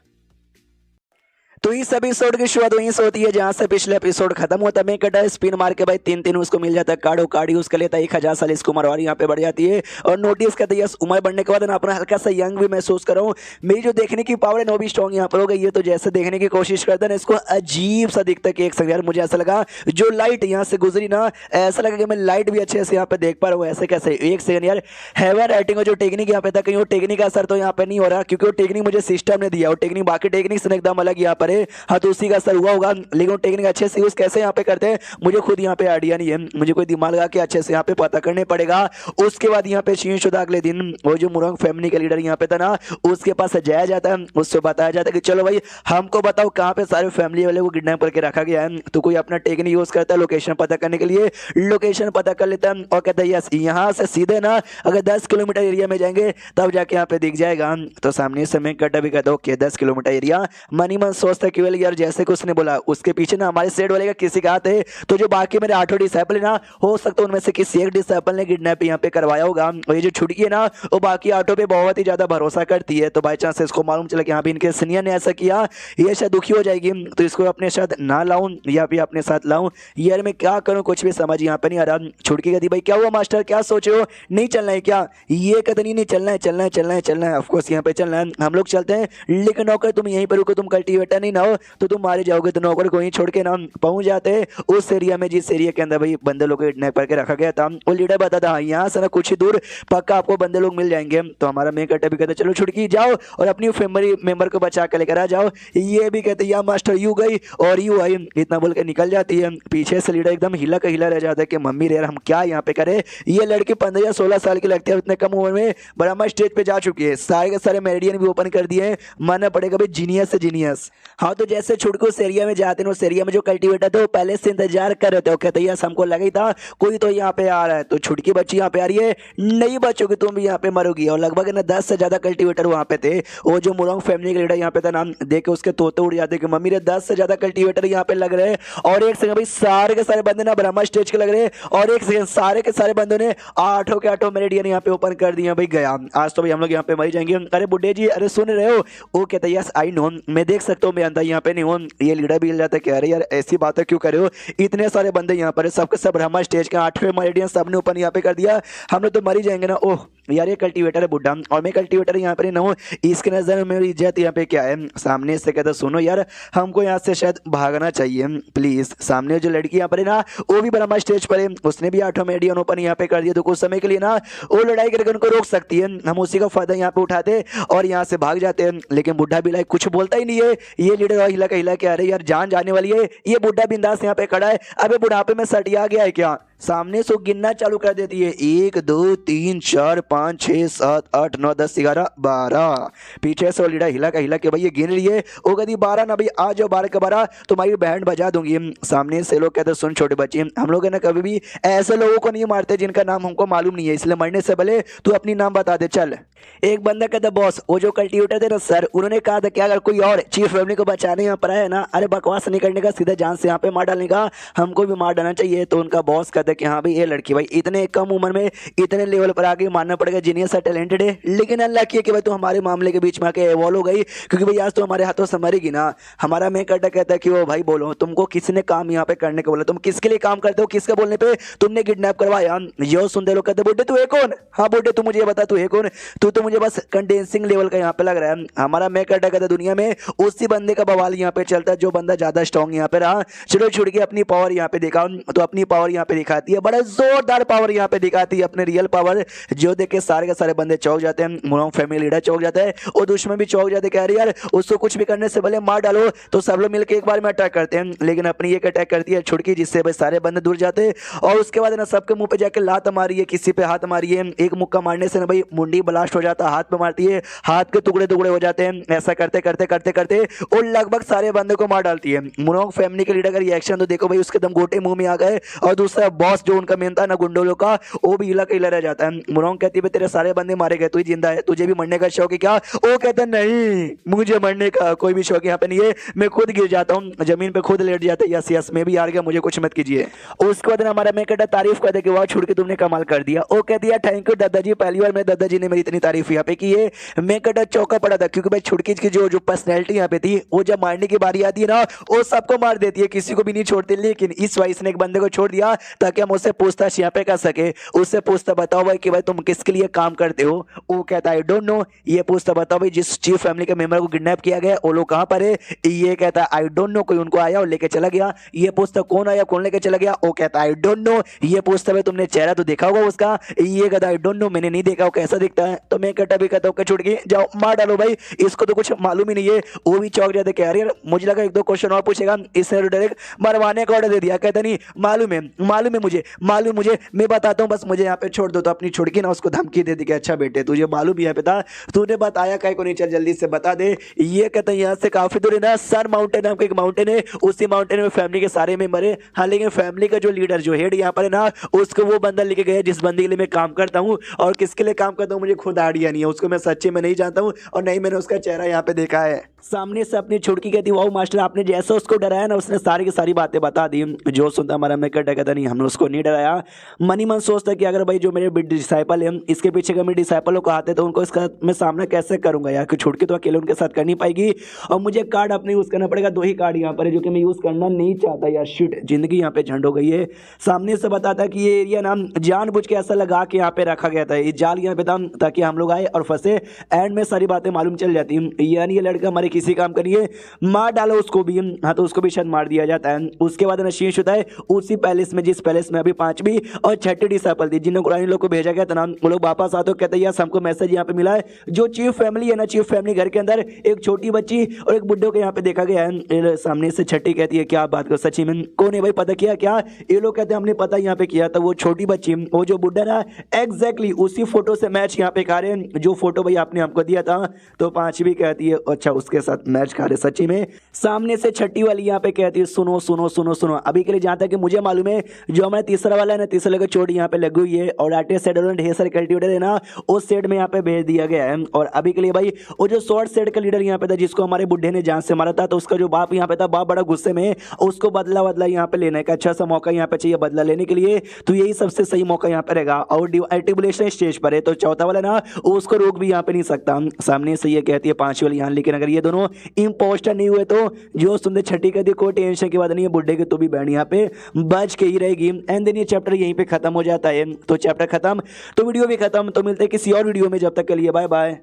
तो इस एपिसोड की शुरुआत वहीं से होती है जहां से पिछले एपिसोड खत्म हुआ था। मैं कहता स्पिन मार के भाई तीन तीन उसको मिल जाता है कार्ड, कार्ड यूज कर लेता है, 1000 साल इसकी उम्र और यहाँ पे बढ़ जाती है। और नोटिस करते हैं उम्र बढ़ने के बाद ना अपना हल्का सा यंग भी महसूस कर रहा हूँ। मेरी जो देखने की पावर है ना वो भी स्ट्रॉन्ग यहाँ पर हो गई है। तो जैसे देखने की कोशिश करता है ना इसको अजीब सा दिखता है कि एक सेकंड यार मुझे ऐसा लगा जो लाइट यहाँ से गुजरी ना ऐसा लगा कि मैं लाइट भी अच्छे से यहाँ पे देख पा रहा हूँ। ऐसे कैसे एक सेकंड यार हैवर राइटिंग जो टेक्निक यहाँ पे था कहीं वो टेक्निक का असर तो यहाँ पे नहीं हो रहा, क्योंकि वो टेक्निक मुझे सिस्टम ने दिया, वो टेक्निक बाकी टेक्निक से एकदम अलग यहाँ पर है। हाँ तो उसी का असर हुआ होगा, लेकिन टेक्निक अच्छे से यूज कैसे यहाँ पे करते हैं मुझे खुद यहाँ पे आइडिया नहीं है, मुझे कोई दिमाग लगा के अच्छे से यहाँ पे पता करने पड़ेगा। उसके बाद यहाँ पे शीशुदा अगले दिन वो जो मुरंग फैमिली का लीडर यहाँ पे था ना उसके पास जाया जाता है, उससे बताया जाता है कि चलो भाई हमको बताओ कहाँ पे सारे फैमिली वाले को किडनैप करके रखा गया है। तो कोई अपना टेक्निक यूज करता है लोकेशन पता करने के लिए, लोकेशन पता कर लेता है और कहता है यस यहाँ से सीधे ना अगर 10 किलोमीटर एरिया में जाएंगे तब जाके यहाँ पे दिख जाएगा। तो सामने से मैं कटा भी कहता हूँ कि 10 किलोमीटर एरिया मनी मन सोचता क्यों यार जैसे कि उसने बोला उसके पीछे ना हमारे सेट वाले का किसी का हाथ है। तो जो बाकी मेरे 8 डिसाइपल है ना हो सकता है उनमें से किसी एक डिसाइपल ने किडनैप यहाँ पे करवाया होगा। और ये जो छुटकी है ना वो बाकी 8 पे बहुत ही ज्यादा भरोसा करती है। तो बाई चांस इसको मालूम चला कि यहाँ पे इनके सीनियर ने ऐसा किया, ये शायद दुखी हो जाएगी, तो इसको अपने साथ ना लाऊं या फिर अपने साथ लाऊं, यार मैं क्या करूं कुछ भी समझ यहाँ पे नहीं आ रहा। छुटकी कहती भाई क्या हुआ मास्टर क्या सोच रहे हो, नहीं चलना है क्या? ये कहते नहीं चलना है चलना है चलना है चलना है, ऑफकोर्स यहाँ पे चलना है, हम लोग चलते हैं, लेकिन नौकर तुम यहीं पर रुको, तुम कल्टीवेटर नहीं ना हो तो तुम मारे जाओगे। तो नौकर को यहीं छोड़ के ना पहुंच जाते हैं उस एरिया में जिस एरिया के अंदर भाई बंदे लोग को किडनैप करके रखा गया था। वो लीडर बताता हाँ यहाँ से ना कुछ ही दूर पक्का आपको बंदे लोग मिल जाएंगे। तो हमारा मेन कट्टा भी कहता चलो छुटकी जाओ और अपनी फैमिली मेंबर को बचा के लेकर आ जाओ। ये भी कहते या मास्टर यू गई और यू आई, इतना बोल के निकल जाती है। पीछे से लीडर एकदम हिला का हिला रह जाता है कि मम्मी रे हम क्या यहाँ पे करें, ये लड़की 15 या 16 साल की लगती है, इतने कम उम्र में ब्रह्मा स्टेज पे जा चुकी है, सारे के सारे मेरिडियन भी ओपन कर दिए, मानना पड़ेगा भाई जीनियस से जीनियस। हाँ तो जैसे छुटको उस एरिया में जाते हैं उस एरिया में जो कल्टीवेटर थे वो पहले से इंतजार कर रहे थे, कहते यस हमको लगा ही था कोई तो यहाँ पे आ रहा है। तो छुटकी बच्ची यहाँ पे आ रही है, नहीं बचोगी तुम भी यहाँ पे मरोगी। और लगभग ना 10 से ज्यादा कल्टीवेटर वहाँ पे थे। वो जो मुरंग फैमिली का लीडर यहाँ पे था नाम देख के उसके तोते उड़ जाते कि मम्मी रे 10 से ज्यादा कल्टीवेटर यहाँ पे लग रहे हैं। और एक सेकंड भाई सारे के सारे बंदे ना ब्रह्मा स्टेज के लग रहे हैं, और एक सेकंड सारे के सारे बंदों ने 8 के 8 मेरिडियन यहाँ पे ओपन कर दिया। भाई गया आज तो भाई हम लोग यहाँ पे मर जाएंगे। अरे बुड्ढे जी अरे सुन रहे हो? वो कहता है यस आई नो, मैं देख सकता हूँ मैं अंदर यहाँ पे नहीं हूँ। ये लीडर भी हिल जाता है कि अरे यार ऐसी बातें क्यों कर रहे हो, इतने सारे बंदे यहाँ पर सबके सब ब्रह्मा स्टेज के 8वें मेरिडियन सबने ओपन यहाँ पे कर दिया, हम लोग तो मर ही जाएंगे ना। ओह यार ये कल्टीवेटर है बुड्ढा और मैं कल्टीवेटर यहाँ पर ही ना हूँ, इसके नजर में मेरी इज्जत यहाँ पे क्या है। सामने से कहता सुनो यार हमको यहाँ से शायद भागना चाहिए प्लीज। सामने जो लड़की यहाँ पर है ना वो भी ब्रह्मा स्टेज पर है, उसने भी 8 मेरिडियन ओपन यहाँ पे कर दिया। तो कुछ समय के लिए ना वो लड़ाई करके उनको रोक सकती है, हम उसी का फायदा यहाँ पे उठाते और यहाँ से भाग जाते हैं। लेकिन बुड्ढा भी लाइक कुछ बोलता ही नहीं है। ये लीडर हिला के हिला के आ रहे यार जान जाने वाली है, ये बुड्ढा बिंदास यहाँ पे खड़ा है। अबे बुढ़ापे में सटिया गया है क्या? सामने से वो गिनना चालू कर देती है, 1 2 3 4 5 6 7 8 9 10 11 12। पीछे से वो लीडर हिला के भाई ये गिन रही है, वो कहती 12 ना भाई, आ जाओ 12 के 12 तुम्हारी बैंड बजा दूंगी। सामने से लोग कहते सुन छोटे बच्चे, हम लोग है ना कभी भी ऐसे लोगों को नहीं मारते जिनका नाम हमको मालूम नहीं है, इसलिए मरने से पहले तू अपनी नाम बता दे चल। एक बंदा कहता बॉस, वो जो कल्टीवेटर थे ना सर, उन्होंने कहा था कि अगर कोई और चीफ फैमिली को बचाने यहाँ पर आए ना, अरे बकवास नहीं करने का, सीधा जान से यहाँ पे मार डालने का, हमको भी मार डालना चाहिए। तो उनका बॉस कहता है कि हाँ भाई ये लड़की भाई इतने कम उम्र में इतने लेवल पर आगे मानना पड़ेगा, जीनियस है, टैलेंटेड है, लेकिन अनलकी है कि भाई तू हमारे मामले के बीच में आके इवॉल्व हो गई, क्योंकि भाई आज तो हमारे हाथों से मरेगी ना। हमारा मैं कहता है कि वो भाई बोलो तुमको किसने काम यहाँ पे करने को बोला, तुम किसके लिए काम करते हो, किसके बोलने पे तुमने किडनैप करवाया। यो सुनते लोग कहते बुड्ढे तू है कौन, हाँ बुड्ढे तू मुझे ये बता तू है कौन, तू तो मुझे बस कंडेंसिंग लेवल का यहाँ पे लग रहा है। हमारा मैं कहता दुनिया में उसी बंदे का बवाल यहाँ पे चलता है जो बंदा ज्यादा स्ट्रॉन्ग यहाँ पे रहा। चलो छुड़ के अपनी पावर यहाँ पे दिखा, तो अपनी पावर यहाँ पे दिखाती है, बड़ा जोरदार पावर यहाँ पे दिखाती है, अपने रियल पावर, जो देख के सारे के सारे बंदे चौक जाते हैं। मुरॉन्ग फैमिली लीडर चौक जाता है और दुश्मन भी चौक जाते हैं, यार उसको कुछ भी करने से पहले मार डालो। तो सब लोग मिलकर एक बार में अटैक करते हैं, लेकिन अपनी एक अटैक करती है छुड़की, जिससे भाई सारे बंदे दूर जाते हैं। और उसके बाद ना सबके मुंह पे जाके लात मारी है, किसी पे हाथ मारी है, एक मुक्का मारने से ना भाई मुंडी ब्लास्ट हो जाता है, हाथ पे मारती है, हाथ के टुकड़े टुकड़े हो जाते हैं। ऐसा करते करते करते करते और लगभग सारे बंदे को मार डालती है। मुरॉन्ग फैमिली के लीडर का रिएक्शन तो देखो भाई, उसके दम गोटे मुंह में आ गए, और दूसरा बॉस जो उनका मेन था ना गुंडोलों का, वो भी हिला के हिला रह जाता है। मुरॉन्ग कहती है तेरे सारे बंदे मारे गए, तू ही जिंदा है, तुझे भी मरने का शौक है क्या। वो कहता नहीं मुझे मरने का कोई भी शौक यहाँ पे नहीं है, मैं खुद गिर जाता हूँ जमीन पे, खुद लेट जाता है, यस यस मैं भी हार गया, मुझे कुछ मत कीजिए। उसके बाद हमारा मैं कहता तारीफ कर दे कि वाह छुड़ के तुमने कमाल कर दिया। वो कहती है थैंक यू दादाजी, पहली बार मेरे दादाजी ने मेरी इतनी तारीफ यहाँ पे की है। मैं कहता चौका पड़ा था, क्योंकि भाई छुड़की की जो पर्सनैलिटी यहाँ पे थी, वो जब मारने की बारी आती है ना, वो सबको मार देती है, किसी को भी नहीं छोड़ती। लेकिन इस वाइस ने एक बंदे को छोड़ दिया ताकि हम उससे पूछताछ यहाँ पे कर सके। उससे पूछता बताओ भाई कि भाई तुम किसके लिए काम करते हो। वो कहता है आई डोंट नो। ये पूछता बताओ भाई जिस चीफ फैमिली के मेंबर को किडनैप किया गया वो लोग कहाँ पर है। ये कहता है आई डोंट नो, कोई उनको आया और लेके चला गया। ये पूछता कौन आया कौन लेके चला गया। वो कहता है आई डोंट नो। ये पूछता भाई तुमने चेहरा तो देखा होगा उसका। ये कहता आई डोंट नो, मैंने नहीं देखा, वो कैसा दिखता है। तो मैं कहता भी कहता हूँ छुड़ गई, जाओ मार डालो भाई, इसको तो कुछ मालूम ही नहीं है। वो भी चौक जाते कह रही है, मुझे लगा एक दो क्वेश्चन और पूछेगा, इसने डायरेक्ट मरवाने का ऑर्डर दे दिया। कहता नहीं मालूम है मुझे, मैं बताता हूँ, बस मुझे यहाँ पे छोड़ दो। तो अपनी छुड़की ना उसको धमकी दे दी कि अच्छा बेटे तुझे मालूम ही है पिता, तूने बताया काय को नहीं, चल जल्दी से बता दे। ये कहता है यहाँ से काफी दूर है ना, सर माउंटेन नाम का एक माउंटेन है, उसी माउंटेन में फैमिली के सारे मेंबर है। हाँ लेकिन फैमिली का जो लीडर जो हेड यहाँ पर है ना, उसको वो बंदा लेके गया जिस बंदे के लिए मैं काम करता हूँ, और किसके लिए काम करता हूँ मुझे खुद आइडिया नहीं है, उसको मैं सच्चे में नहीं जानता हूँ, और नहीं मैंने उसका चेहरा यहाँ पे देखा है। सामने से अपनी छुड़की कहती वाओ मास्टर, आपने जैसा उसको डराया ना, उसने सारी की सारी बातें बता दी। जो सुनता हमारा मैं कहता नहीं हमने उसको नहीं डराया। मनी मन सोचता कि अगर भाई जो मेरे डिसाइपल है इसके पीछे अगर मेरे डिसाइपलों को आते तो उनको इसका मैं सामना कैसे करूंगा यार, कि छुड़की तो अकेले उनके साथ कर नहीं पाएगी, और मुझे कार्ड अपने यूज करना पड़ेगा। 2 ही कार्ड यहाँ पर है जो कि मैं यूज करना नहीं चाहता यार, शिट जिंदगी यहाँ पे झंड हो गई है। सामने से बताता कि ये एरिया ना जानबूझ के ऐसा लगा के यहाँ पे रखा गया था, ये जाल यहाँ पे था ताकि हम लोग आए और फंसे। एंड में सारी बातें मालूम चल जाती है, यानी ये लड़का हमारे किसी काम करिए मार डालो उसको भी। हाँ तो उसको भी शायद मार दिया जाता है। उसके बाद शीश होता है उसी पैलेस में जिस पैलेस में अभी 5वीं और 6ठी डिसाइपल थी, जिन्हें कुरानी लोग को भेजा गया था ना, वो लोग वापस आते कहते हैं हमको मैसेज यहाँ पे मिला है, जो चीफ फैमिली है ना, चीफ फैमिली घर के अंदर एक छोटी बच्ची और एक बुड्ढे को यहाँ पे देखा गया है। सामने से 6ठी कहती है क्या बात करो, सच्ची में कौन है भाई, पता किया क्या। ये लोग कहते हैं हमने पता यहाँ पे किया था, वो छोटी बच्ची वो जो बुड्ढा ना एग्जैक्टली उसी फोटो से मैच यहाँ पे खा रहे हैं, जो फोटो भाई आपने हमको दिया था। तो 5वीं कहती है अच्छा उसके साथ मैच खा रहे सच्ची में। सामने से 6ठी वाली यहाँ पे कहती है सुनो सुनो सुनो सुनो, अभी के लिए जहाँ तक कि मुझे मालूम है जो हमारा तीसरा वाला है ना, तीसरे का चोट यहाँ पे लगी हुई है, और आर्टिस्ट सेट और ढेर सारे कल्टीवेटर है ना, उस सेट में यहाँ पे भेज दिया गया है। और अभी के लिए भाई वो जो शॉर्ट सेट का लीडर यहाँ पे था जिसको हमारे बुड्ढे ने जान से मारा था, तो उसका जो बाप यहाँ पे था, बाप बड़ा गुस्से में, उसको बदला यहाँ पे लेने का अच्छा सा मौका यहाँ पे चाहिए बदला लेने के लिए, तो यही सबसे सही मौका यहाँ पे रहेगा। और ट्रिब्यूलेशन स्टेज पर है तो चौथा वाला ना उसको रोक भी यहाँ पे नहीं सकता। सामने से ये कहती है 5वीं वाली यहाँ, लेकिन अगर ये दोनों इंपोस्टर नहीं हुए तो जो सुनते 6ठी कहती कोई टेंशन की बात नहीं है, बुड्ढे की तो भी बैंड यहाँ पे बच के ही रहेगी। एंड देन ये चैप्टर यहीं पे खत्म हो जाता है। तो चैप्टर खत्म तो वीडियो भी खत्म, तो मिलते हैं किसी और वीडियो में, जब तक के लिए बाय बाय।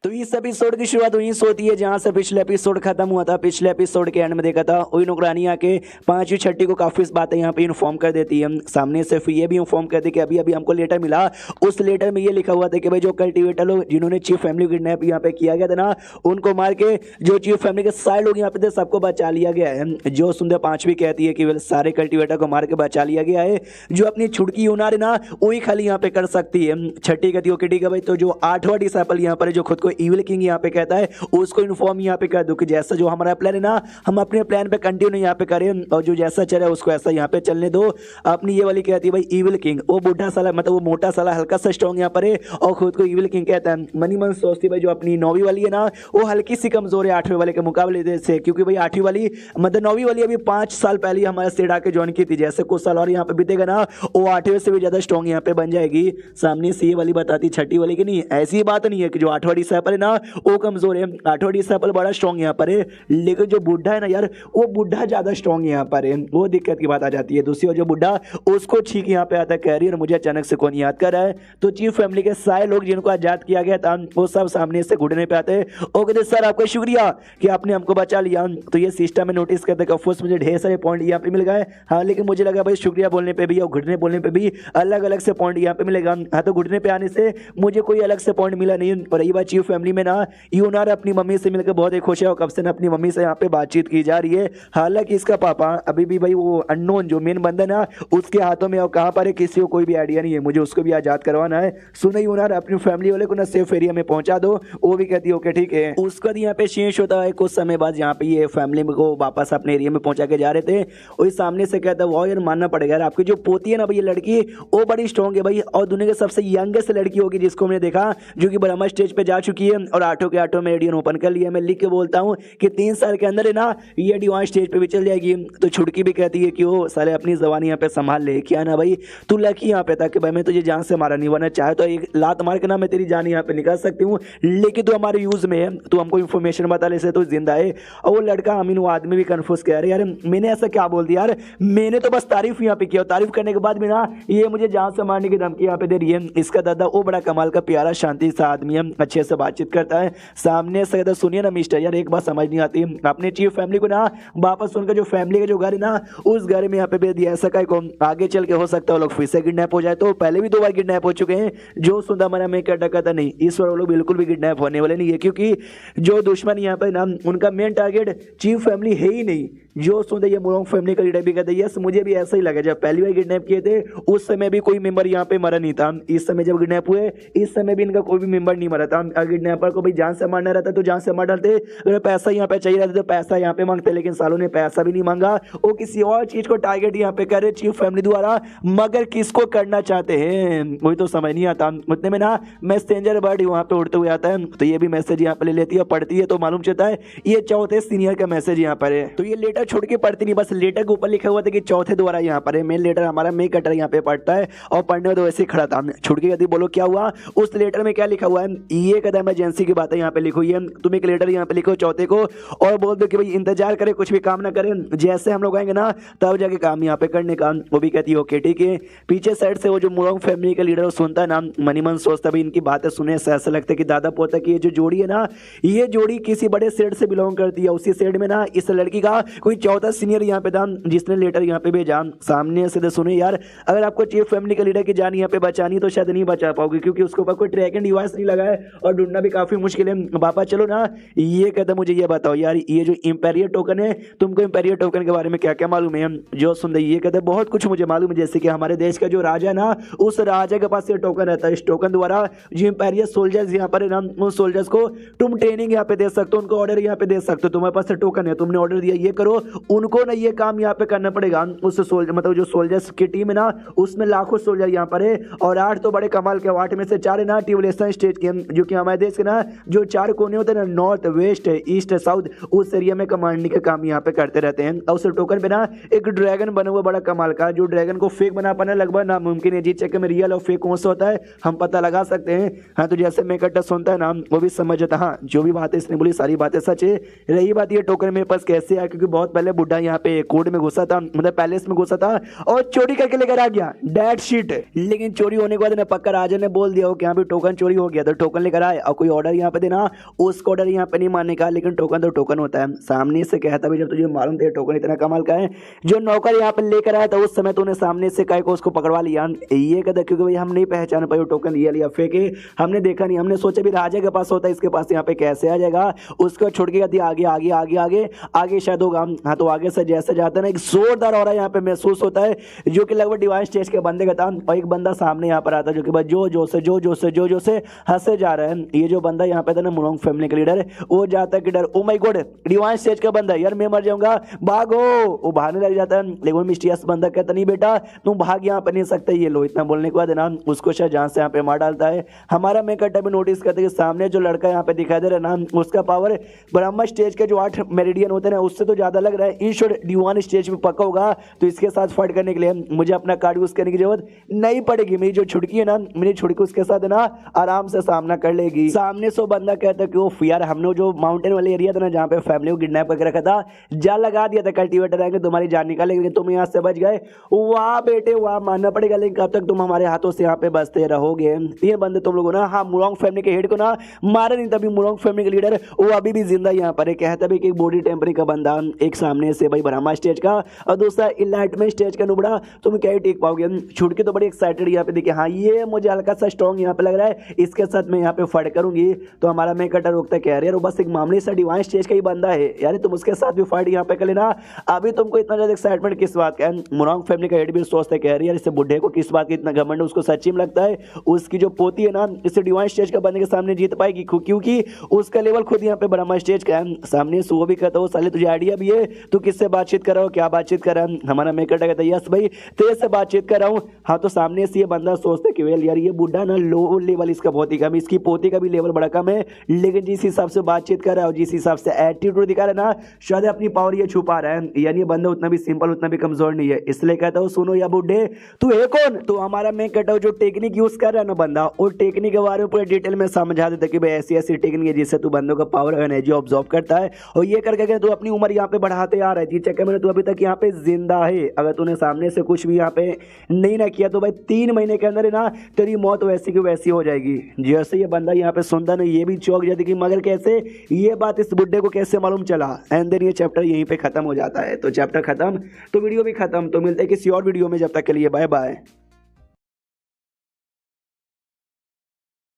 तो इस एपिसोड की शुरुआत वहीं से होती है जहां से पिछले एपिसोड खत्म हुआ था। पिछले एपिसोड के एंड में देखा था वही नौकरानी आके पांचवी छठी को काफी बातें यहाँ पे इन्फॉर्म कर देती है। सामने से फिर ये भी इन्फॉर्म करती है कि अभी अभी हमको लेटर मिला, उस लेटर में ये लिखा हुआ था कि भाई जो कल्टिवेटर लोग जिन्होंने चीफ फैमिली किडनैप यहाँ पे किया गया था ना, उनको मार के जो चीफ फैमिली के सारे लोग यहाँ पे थे सबको बचा लिया गया है। जो सुंदर पांचवी कहती है कि सारे कल्टिवेटर को मार के बचा लिया गया है, जो अपनी छुटकी यूनार है ना वही खाली यहाँ पे कर सकती है। छठी कहती है ओके ठीक है भाई, तो जो आठवां डिसाइपल यहाँ पर जो खुद को इविल किंग यहाँ पे कहता है उसको इन्फॉर्म यहाँ पे कर दो कि जैसा जो हमारा प्लान है ना हम अपने प्लान पे कंटिन्यू यहाँ पे करें और जो जैसा चले उसको ऐसा यहाँ पे चलने दो। अपनी ये वाली कहती है भाई इविल किंग, वो बूढ़ा साला मतलब वो मोटा साला हल्का सा स्ट्रॉन्ग यहाँ पर है और खुद को इविल किंग कहता है। मनी मन सोचती भाई जो अपनी नौवीं वाली है ना वो हल्की सी कमजोर है आठवीं वाले के मुकाबले से, क्योंकि भाई आठवीं वाली मतलब नौवीं वाली अभी 5 साल पहले हमारे स्टेट आके ज्वाइन की थी। जैसे कुछ साल और यहाँ पे बीतेगा ना वो आठवीं से भी ज्यादा स्ट्रॉन्ग यहाँ पे बन जाएगी। सामने से ये वाली बताती छठी वाली की नहीं, ऐसी बात नहीं है कि जो आठवां डिसाइपल है ना वो कमजोर है, आठवां डिसाइपल बड़ा स्ट्रॉन्ग यहाँ पर है, लेकिन जो बुढ़ा है ना यार वो बुढ़ा ज्यादा स्ट्रॉन्ग यहाँ पर है, वो दिक्कत की बात आ जाती है। दूसरी ओर जो बुढ़ा उसको ठीक यहाँ पे आता है कैरियर, मुझे अचानक से कौन याद कर रहा है, तो चीफ फैमिली के सारे लोग जिनको आजाद किया गया था वो सब सामने से घुटने पे आते हैं और कहते सर आपका शुक्रिया कि आपने हमको बचा लिया। तो ये सिस्टम में नोटिस करते हैं ऑफकोर्स मुझे ढेर सारे पॉइंट यहाँ पे मिल गए, हाँ लेकिन मुझे लगा भाई शुक्रिया बोलने पे भी और घुटने बोलने पे भी अलग अलग से पॉइंट यहाँ पे मिलेगा। हाँ तो घुटने पे आने से मुझे कोई अलग से पॉइंट मिला नहीं। और रही बात चीफ फैमिली में ना यूनार अपनी मम्मी से मिलकर बहुत ही खुश है और कब से ना अपनी मम्मी से यहाँ पे बातचीत की जा रही है। हालांकि इसका पापा अभी भी भाई वो अननोन जो मेन बंदा ना उसके हाथों में और कहाँ पर है किसी को कोई भी आइडिया नहीं है, मुझे उसको भी आजाद करवाना है। सुने यूनार अपनी फैमिली वाले को ना सेफ एरिया में पहुंचा दो, वो भी कहती है ओके ठीक है। उसका यहाँ पे शेष होता है कुछ समय बाद यहाँ पे ये फैमिली को वापस अपने एरिया में पहुंचा के जा रहे थे और सामने से कहता है वो यार मानना पड़ेगा यार आपकी जो पोती है ना भाई ये लड़की वो बड़ी स्ट्रॉन्ग है भाई और दुनिया की सबसे यंगेस्ट लड़की होगी जिसको मैंने देखा जो कि ब्रह्मा स्टेज पे जा चुकी है और आठों के आठों में एडियन ओपन कर लिया। मैं लिख के बोलता हूँ कि 3 साल के अंदर है ना ये डिवाइन स्टेज पे भी चल जाएगी। तो छुटकी भी कहती है कि वो साले अपनी जबानी यहाँ पे संभाल ले, क्या ना भाई तू लकी यहाँ पे था कि भाई मैं तुझे जान से मारा नहीं, वरना चाहे तो एक लात मार के ना मैं तेरी जान यहाँ पे निकाल सकती हूँ, लेकिन तू हमारे यूज में है, तू हमको इन्फॉर्मेशन बता ले से तू जिंदा है। और वो लड़का अमीन वो आदमी भी कन्फ्यूज कह रहे यार मैंने ऐसा क्या बोल दिया यार, मैंने तो बस तारीफ यहाँ पे किया, तारीफ करने के बाद भी ना ये मुझे जान से मारने की धमकी यहाँ पे दे रही है। इसका दादा वो बड़ा कमाल का प्यारा शांति सा आदमी है, अच्छे से बातचीत करता है। सामने से कहता सुनिए ना मिस्टर यार एक बात समझ नहीं आती, अपने चीफ फैमिली को ना वापस उनका जो फैमिली का जो घर है ना उस घर में यहाँ पे भेज दिया, ऐसा को आगे चल के हो सकता है लोग फिर से किडनैप हो जाए, तो पहले भी 2 बार किडनैप हो चुके हैं। जो सुंदा मना में क्या डका नहीं, इस बार वो लोग बिल्कुल भी किडनैप होने वाले नहीं है, क्योंकि जो दुश्मन यहाँ पे ना उनका मेन टारगेट चीफ फैमिली है ही नहीं। जो सुंदर ये मोरोंग फैमिली का लीडर भी कहते हैं यस मुझे भी ऐसा ही लगा, जब पहली बार किडनैप किए थे उस समय भी कोई मेंबर यहाँ पे मरा नहीं था, इस समय जब किडनैप हुए इस समय भी इनका कोई भी मेंबर नहीं मरा था। अगर किडनैपर को भाई जान से मारना रहता तो जान से मार डालते, अगर पैसा यहाँ पे चाहिए रहता तो पैसा यहाँ पे मांगते, लेकिन सालों ने पैसा भी नहीं मांगा, वो किसी और चीज को टारगेट यहाँ पे करे चीफ फैमिली द्वारा, मगर किसको करना चाहते हैं वही तो समझ नहीं आता। उतने में ना मैसेंजर बर्ड वहाँ पे उड़ते हुए आता है, तो ये भी मैसेज यहाँ पे ले लेती है पढ़ती है तो मालूम चलता है ये चौथे सीनियर का मैसेज यहाँ पर है। तो ये लेटर छोड़ के पढ़ती नहीं, बस लेटर के ऊपर लिखा हुआ था कि चौथे द्वारा यहाँ पर है, मेन लेटर हमारा मे कटर यहाँ पे पढ़ता है और पढ़ने में तो वैसे ही खड़ा था। छुटकी कहती बोलो क्या हुआ, उस लेटर में क्या लिखा हुआ है, ये कदम इमरजेंसी की बात है यहाँ पे लिखी हुई है, तुम एक लेटर यहाँ पे लिखो चौथे को और बोल दो कि भाई इंतजार करे कुछ भी काम ना करें, जैसे हम लोग आएंगे ना तब जाके काम यहाँ पे करने का। वो भी कहती है ओके ठीक है। पीछे साइड से वो जो मोरोंग फैमिली का लीडर सुनता है ना मनी मन सोचता भी इनकी बातें सुने से ऐसा लगता है कि दादा पोता की ये जो जोड़ी है ना ये जोड़ी किसी बड़े सेट से बिलोंग करती है, उसी सेट में ना इस लड़की का कोई चौथा सीनियर यहाँ पे था जिसने लेटर यहाँ पे भेजा। सामने से सुने यार अगर आपको चीफ फैमिली का लीडर की जान यहाँ पे बचानी तो शायद नहीं बचा पाओगे, क्योंकि उसके ऊपर कोई ट्रैकिंग डिवाइस नहीं लगा है और ढूंढना भी काफी मुश्किल है। पापा चलो ना ये कहता मुझे ये बताओ यार ये जो इंपेरियर टोकन है तुमको इंपेरियर टोकन के बारे में क्या क्या मालूम है। जो सुंदर ये कहता बहुत कुछ मुझे मालूम है, जैसे कि हमारे देश का जो राजा ना उस राजा के पास ये टोकन रहता है, इस टोकन द्वारा जो इंपेरियर सोल्जर्स यहाँ पर है ना उन सोल्जर्स को तुम ट्रेनिंग यहाँ पे दे सकते हो, उनको ऑर्डर यहाँ पे दे सकते हो, तुम्हारे पास टोकन है तुमने ऑर्डर दिया ये करो, उनको ना ये काम यहाँ पे करना पड़ेगा। उस सोल्जर मतलब जो सोल्जर्स की टीम है ना उसमें लाखों सोल्जर यहाँ पर है और 8 तो बड़े कमाल के, 8 में से 4 है ना ट्यूबलेशन स्टेट के, जो कि हमारे देश के ना जो 4 कोने होते हैं ना नॉर्थ वेस्ट ईस्ट साउथ उस एरिया में कमांडिंग का काम यहाँ पे करते रहते हैं। और उस टोकन पे ना एक ड्रैगन बना हुआ बड़ा कमाल का, जो ड्रैगन को फेक बना पाना लगभग नामुमकिन है, जी चेक में रियल और फेक कौन सा होता है हम पता लगा सकते हैं। हाँ तो जैसे मैं कट्टा सुनता है ना वो भी समझ जाता हाँ जो भी बातें इसने बोली सारी बातें सच है। रही बात ये टोकन मेरे पास कैसे आया, क्योंकि बहुत पहले बुढ़ा यहाँ पे कोर्ट में घुसा था मतलब पैलेस में घुसा था और चोरी करके लेकर आ गया डेट शीट, लेकिन चोरी होने के बाद ना पक्का राजा ने बोल दिया कि यहाँ पे टोकन चोरी हो गया तो टोकन लेकर आए और कोई ऑर्डर यहाँ पे देना, उसको ऑर्डर यहाँ पे नहीं मानने का, लेकिन टोकन तो टोकन होता है। सामने से कहता भाई जब तुझे मालूम था टोकन इतना कमाल का है, जो नौकर यहाँ पे लेकर आया था उस समय तूने सामने से कह को उसको पकड़वा लिया, ये कहता क्योंकि भाई हम नहीं पहचान पाए टोकन लिया फेंके, हमने देखा नहीं, हमने सोचा भी राजा के पास होता है, इसके पास यहाँ पे कैसे आ जाएगा। उसको छुड़ के आगे आगे आगे आगे आगे शायद होगा। हाँ तो आगे से जैसे जाते ना एक जोरदार हो रहा है यहाँ पे महसूस होता है, जो कि लगभग डिवाइन स्टेज के बंदे का था, और एक बंदा सामने यहाँ पर आता है जो कि बस जो से हंसे जा रहा है। ये जो बंदा यहाँ पे था ना मुलोंग फैमिली का लीडर, वो जाता है कि डर oh my God divine stage का बंदा, यार मैं मर जाऊंगा भागो, वो भागने लग जाता है। लेकिन मिस्टीरियस बंदा कहता नहीं बेटा तुम भाग यहाँ पे नहीं सकते, ये लो। इतना बोलने के बाद ना उसको शायद जान से यहाँ पे मार डालता है। हमारा मेकअप भी नोटिस करते कि सामने जो लड़का यहाँ पे दिखाई दे रहा है ना, उसका पावर ब्रह्मा स्टेज के जो 8 मेरिडियन होते हैं ना उससे तो ज्यादा लग रहा है। इन शॉर्ट डिवाइन स्टेज पे पक्का होगा, तो इसके साथ फाइट करने के लिए मुझे अपना कार्ड यूज करने की जरूरत नहीं पड़ेगी। मेरी जो छुड़की है ना, मेरी छुड़की उसके साथ है ना आराम से सामना कर लेगी। सामने से बंदा कहता है कि वो यार हमने जो माउंटेन वाले एरिया था ना जहाँ पे फैमिली को किडनैप करके रखा था, जाल लगा दिया था, कल्टीवेटर आएंगे तुम्हारी जान निकालेंगे, तुम यहाँ से बच गए। वाह बेटे वाह, मानना पड़ेगा, लेकिन कब तक तुम हमारे हाथों से यहाँ पे बचते रहोगे। 3 बंदे तुम लोगों ना, हाँ मुलोंग फैमिली के हेड को ना मारे नहीं, तभी मुलोंग फैमिली के लीडर वो अभी भी जिंदा यहाँ पर है। कहता भी कि बॉडी टेम्परी का बंदा, एक सामने से भाई ब्रह्मा स्टेज का और दूसरा इनलाइटमेंट स्टेज का नुबड़ा, तुम क्या ही टेक पाओगे। छुट के तो बड़ी एक्साइटेड यहाँ पे देखिए, हाँ ये मुझे हल्का सा स्ट्रॉन्ग यहाँ पे लग रहा है, इसके साथ मैं यहाँ पे फाइट करूंगी। तो हमारा मैं कटर रोकता कह रहे यार बस एक मामले से डिवाइन स्टेज का ही बंदा है यार, तुम उसके साथ भी फाइट यहाँ पे कर लेना। अभी तुमको इतना ज्यादा एक्साइटमेंट किस बात का है। मुलोंग फैमिली का हेड भी सोचते कह रही है यार इससे बुढ़े को किस बात की इतना घमंड, उसको सच्ची में लगता है उसकी जो पोती है ना इससे डिवाइन स्टेज का बंदे के सामने जीत पाएगी, क्योंकि उसका लेवल खुद यहाँ पे ब्रह्मा स्टेज का है। सामने से वो भी कहता हो साले तुझे आइडिया भी है, तू किससे बातचीत कर रहा हो, क्या बातचीत कर रहा है। हमारा मेकअप कहता है यस भाई तेरे से बातचीत कर रहा हूँ। हाँ तो सामने से ये बंदा सोचता कि वेल यार ये बुढ़ा ना लो लेवल इसका बहुत ही कम है, इसकी पोती का भी लेवल बड़ा कम है, लेकिन जिस हिसाब से बातचीत कर रहा है और जिस हिसाब से एटीट्यूड दिखा रहा है ना, शायद अपनी पावर ये छुपा रहा है। यानी ये बंदा उतना भी सिंपल उतना भी कमजोर नहीं है, इसलिए कहता हूँ सुनो या बुढ़े तू है कौन। तो हमारा मैं कहता हूँ जो टेक्निक यूज कर रहा है ना बंदा, और टेक्निक के बारे में पूरे डिटेल में समझा देता कि भाई ऐसी ऐसी टेक्निक है जिससे तू बंदों का पावर एनर्जी ऑब्जॉर्व करता है, और ये करके तू अपनी उम्र यहाँ पे बढ़ाते आ रहा है। चक्कर में तू अभी तक यहाँ पे जिंदा है, अगर तूने सामने से कुछ भी यहाँ पे नहीं ना किया तो भाई 3 महीने के अंदर है ना तेरी मौत वैसी की वैसी हो जाएगी। जैसे ये बंदा यहाँ पे सुनता ना ये भी चौंक जाती कि मगर कैसे ये बात इस बुड्ढे को कैसे मालूम चला। एंड देन ये चैप्टर यहीं पे खत्म हो जाता है। तो चैप्टर खत्म तो वीडियो भी खत्म। तो मिलते हैं किसी और वीडियो में, जब तक के लिए बाय बाय।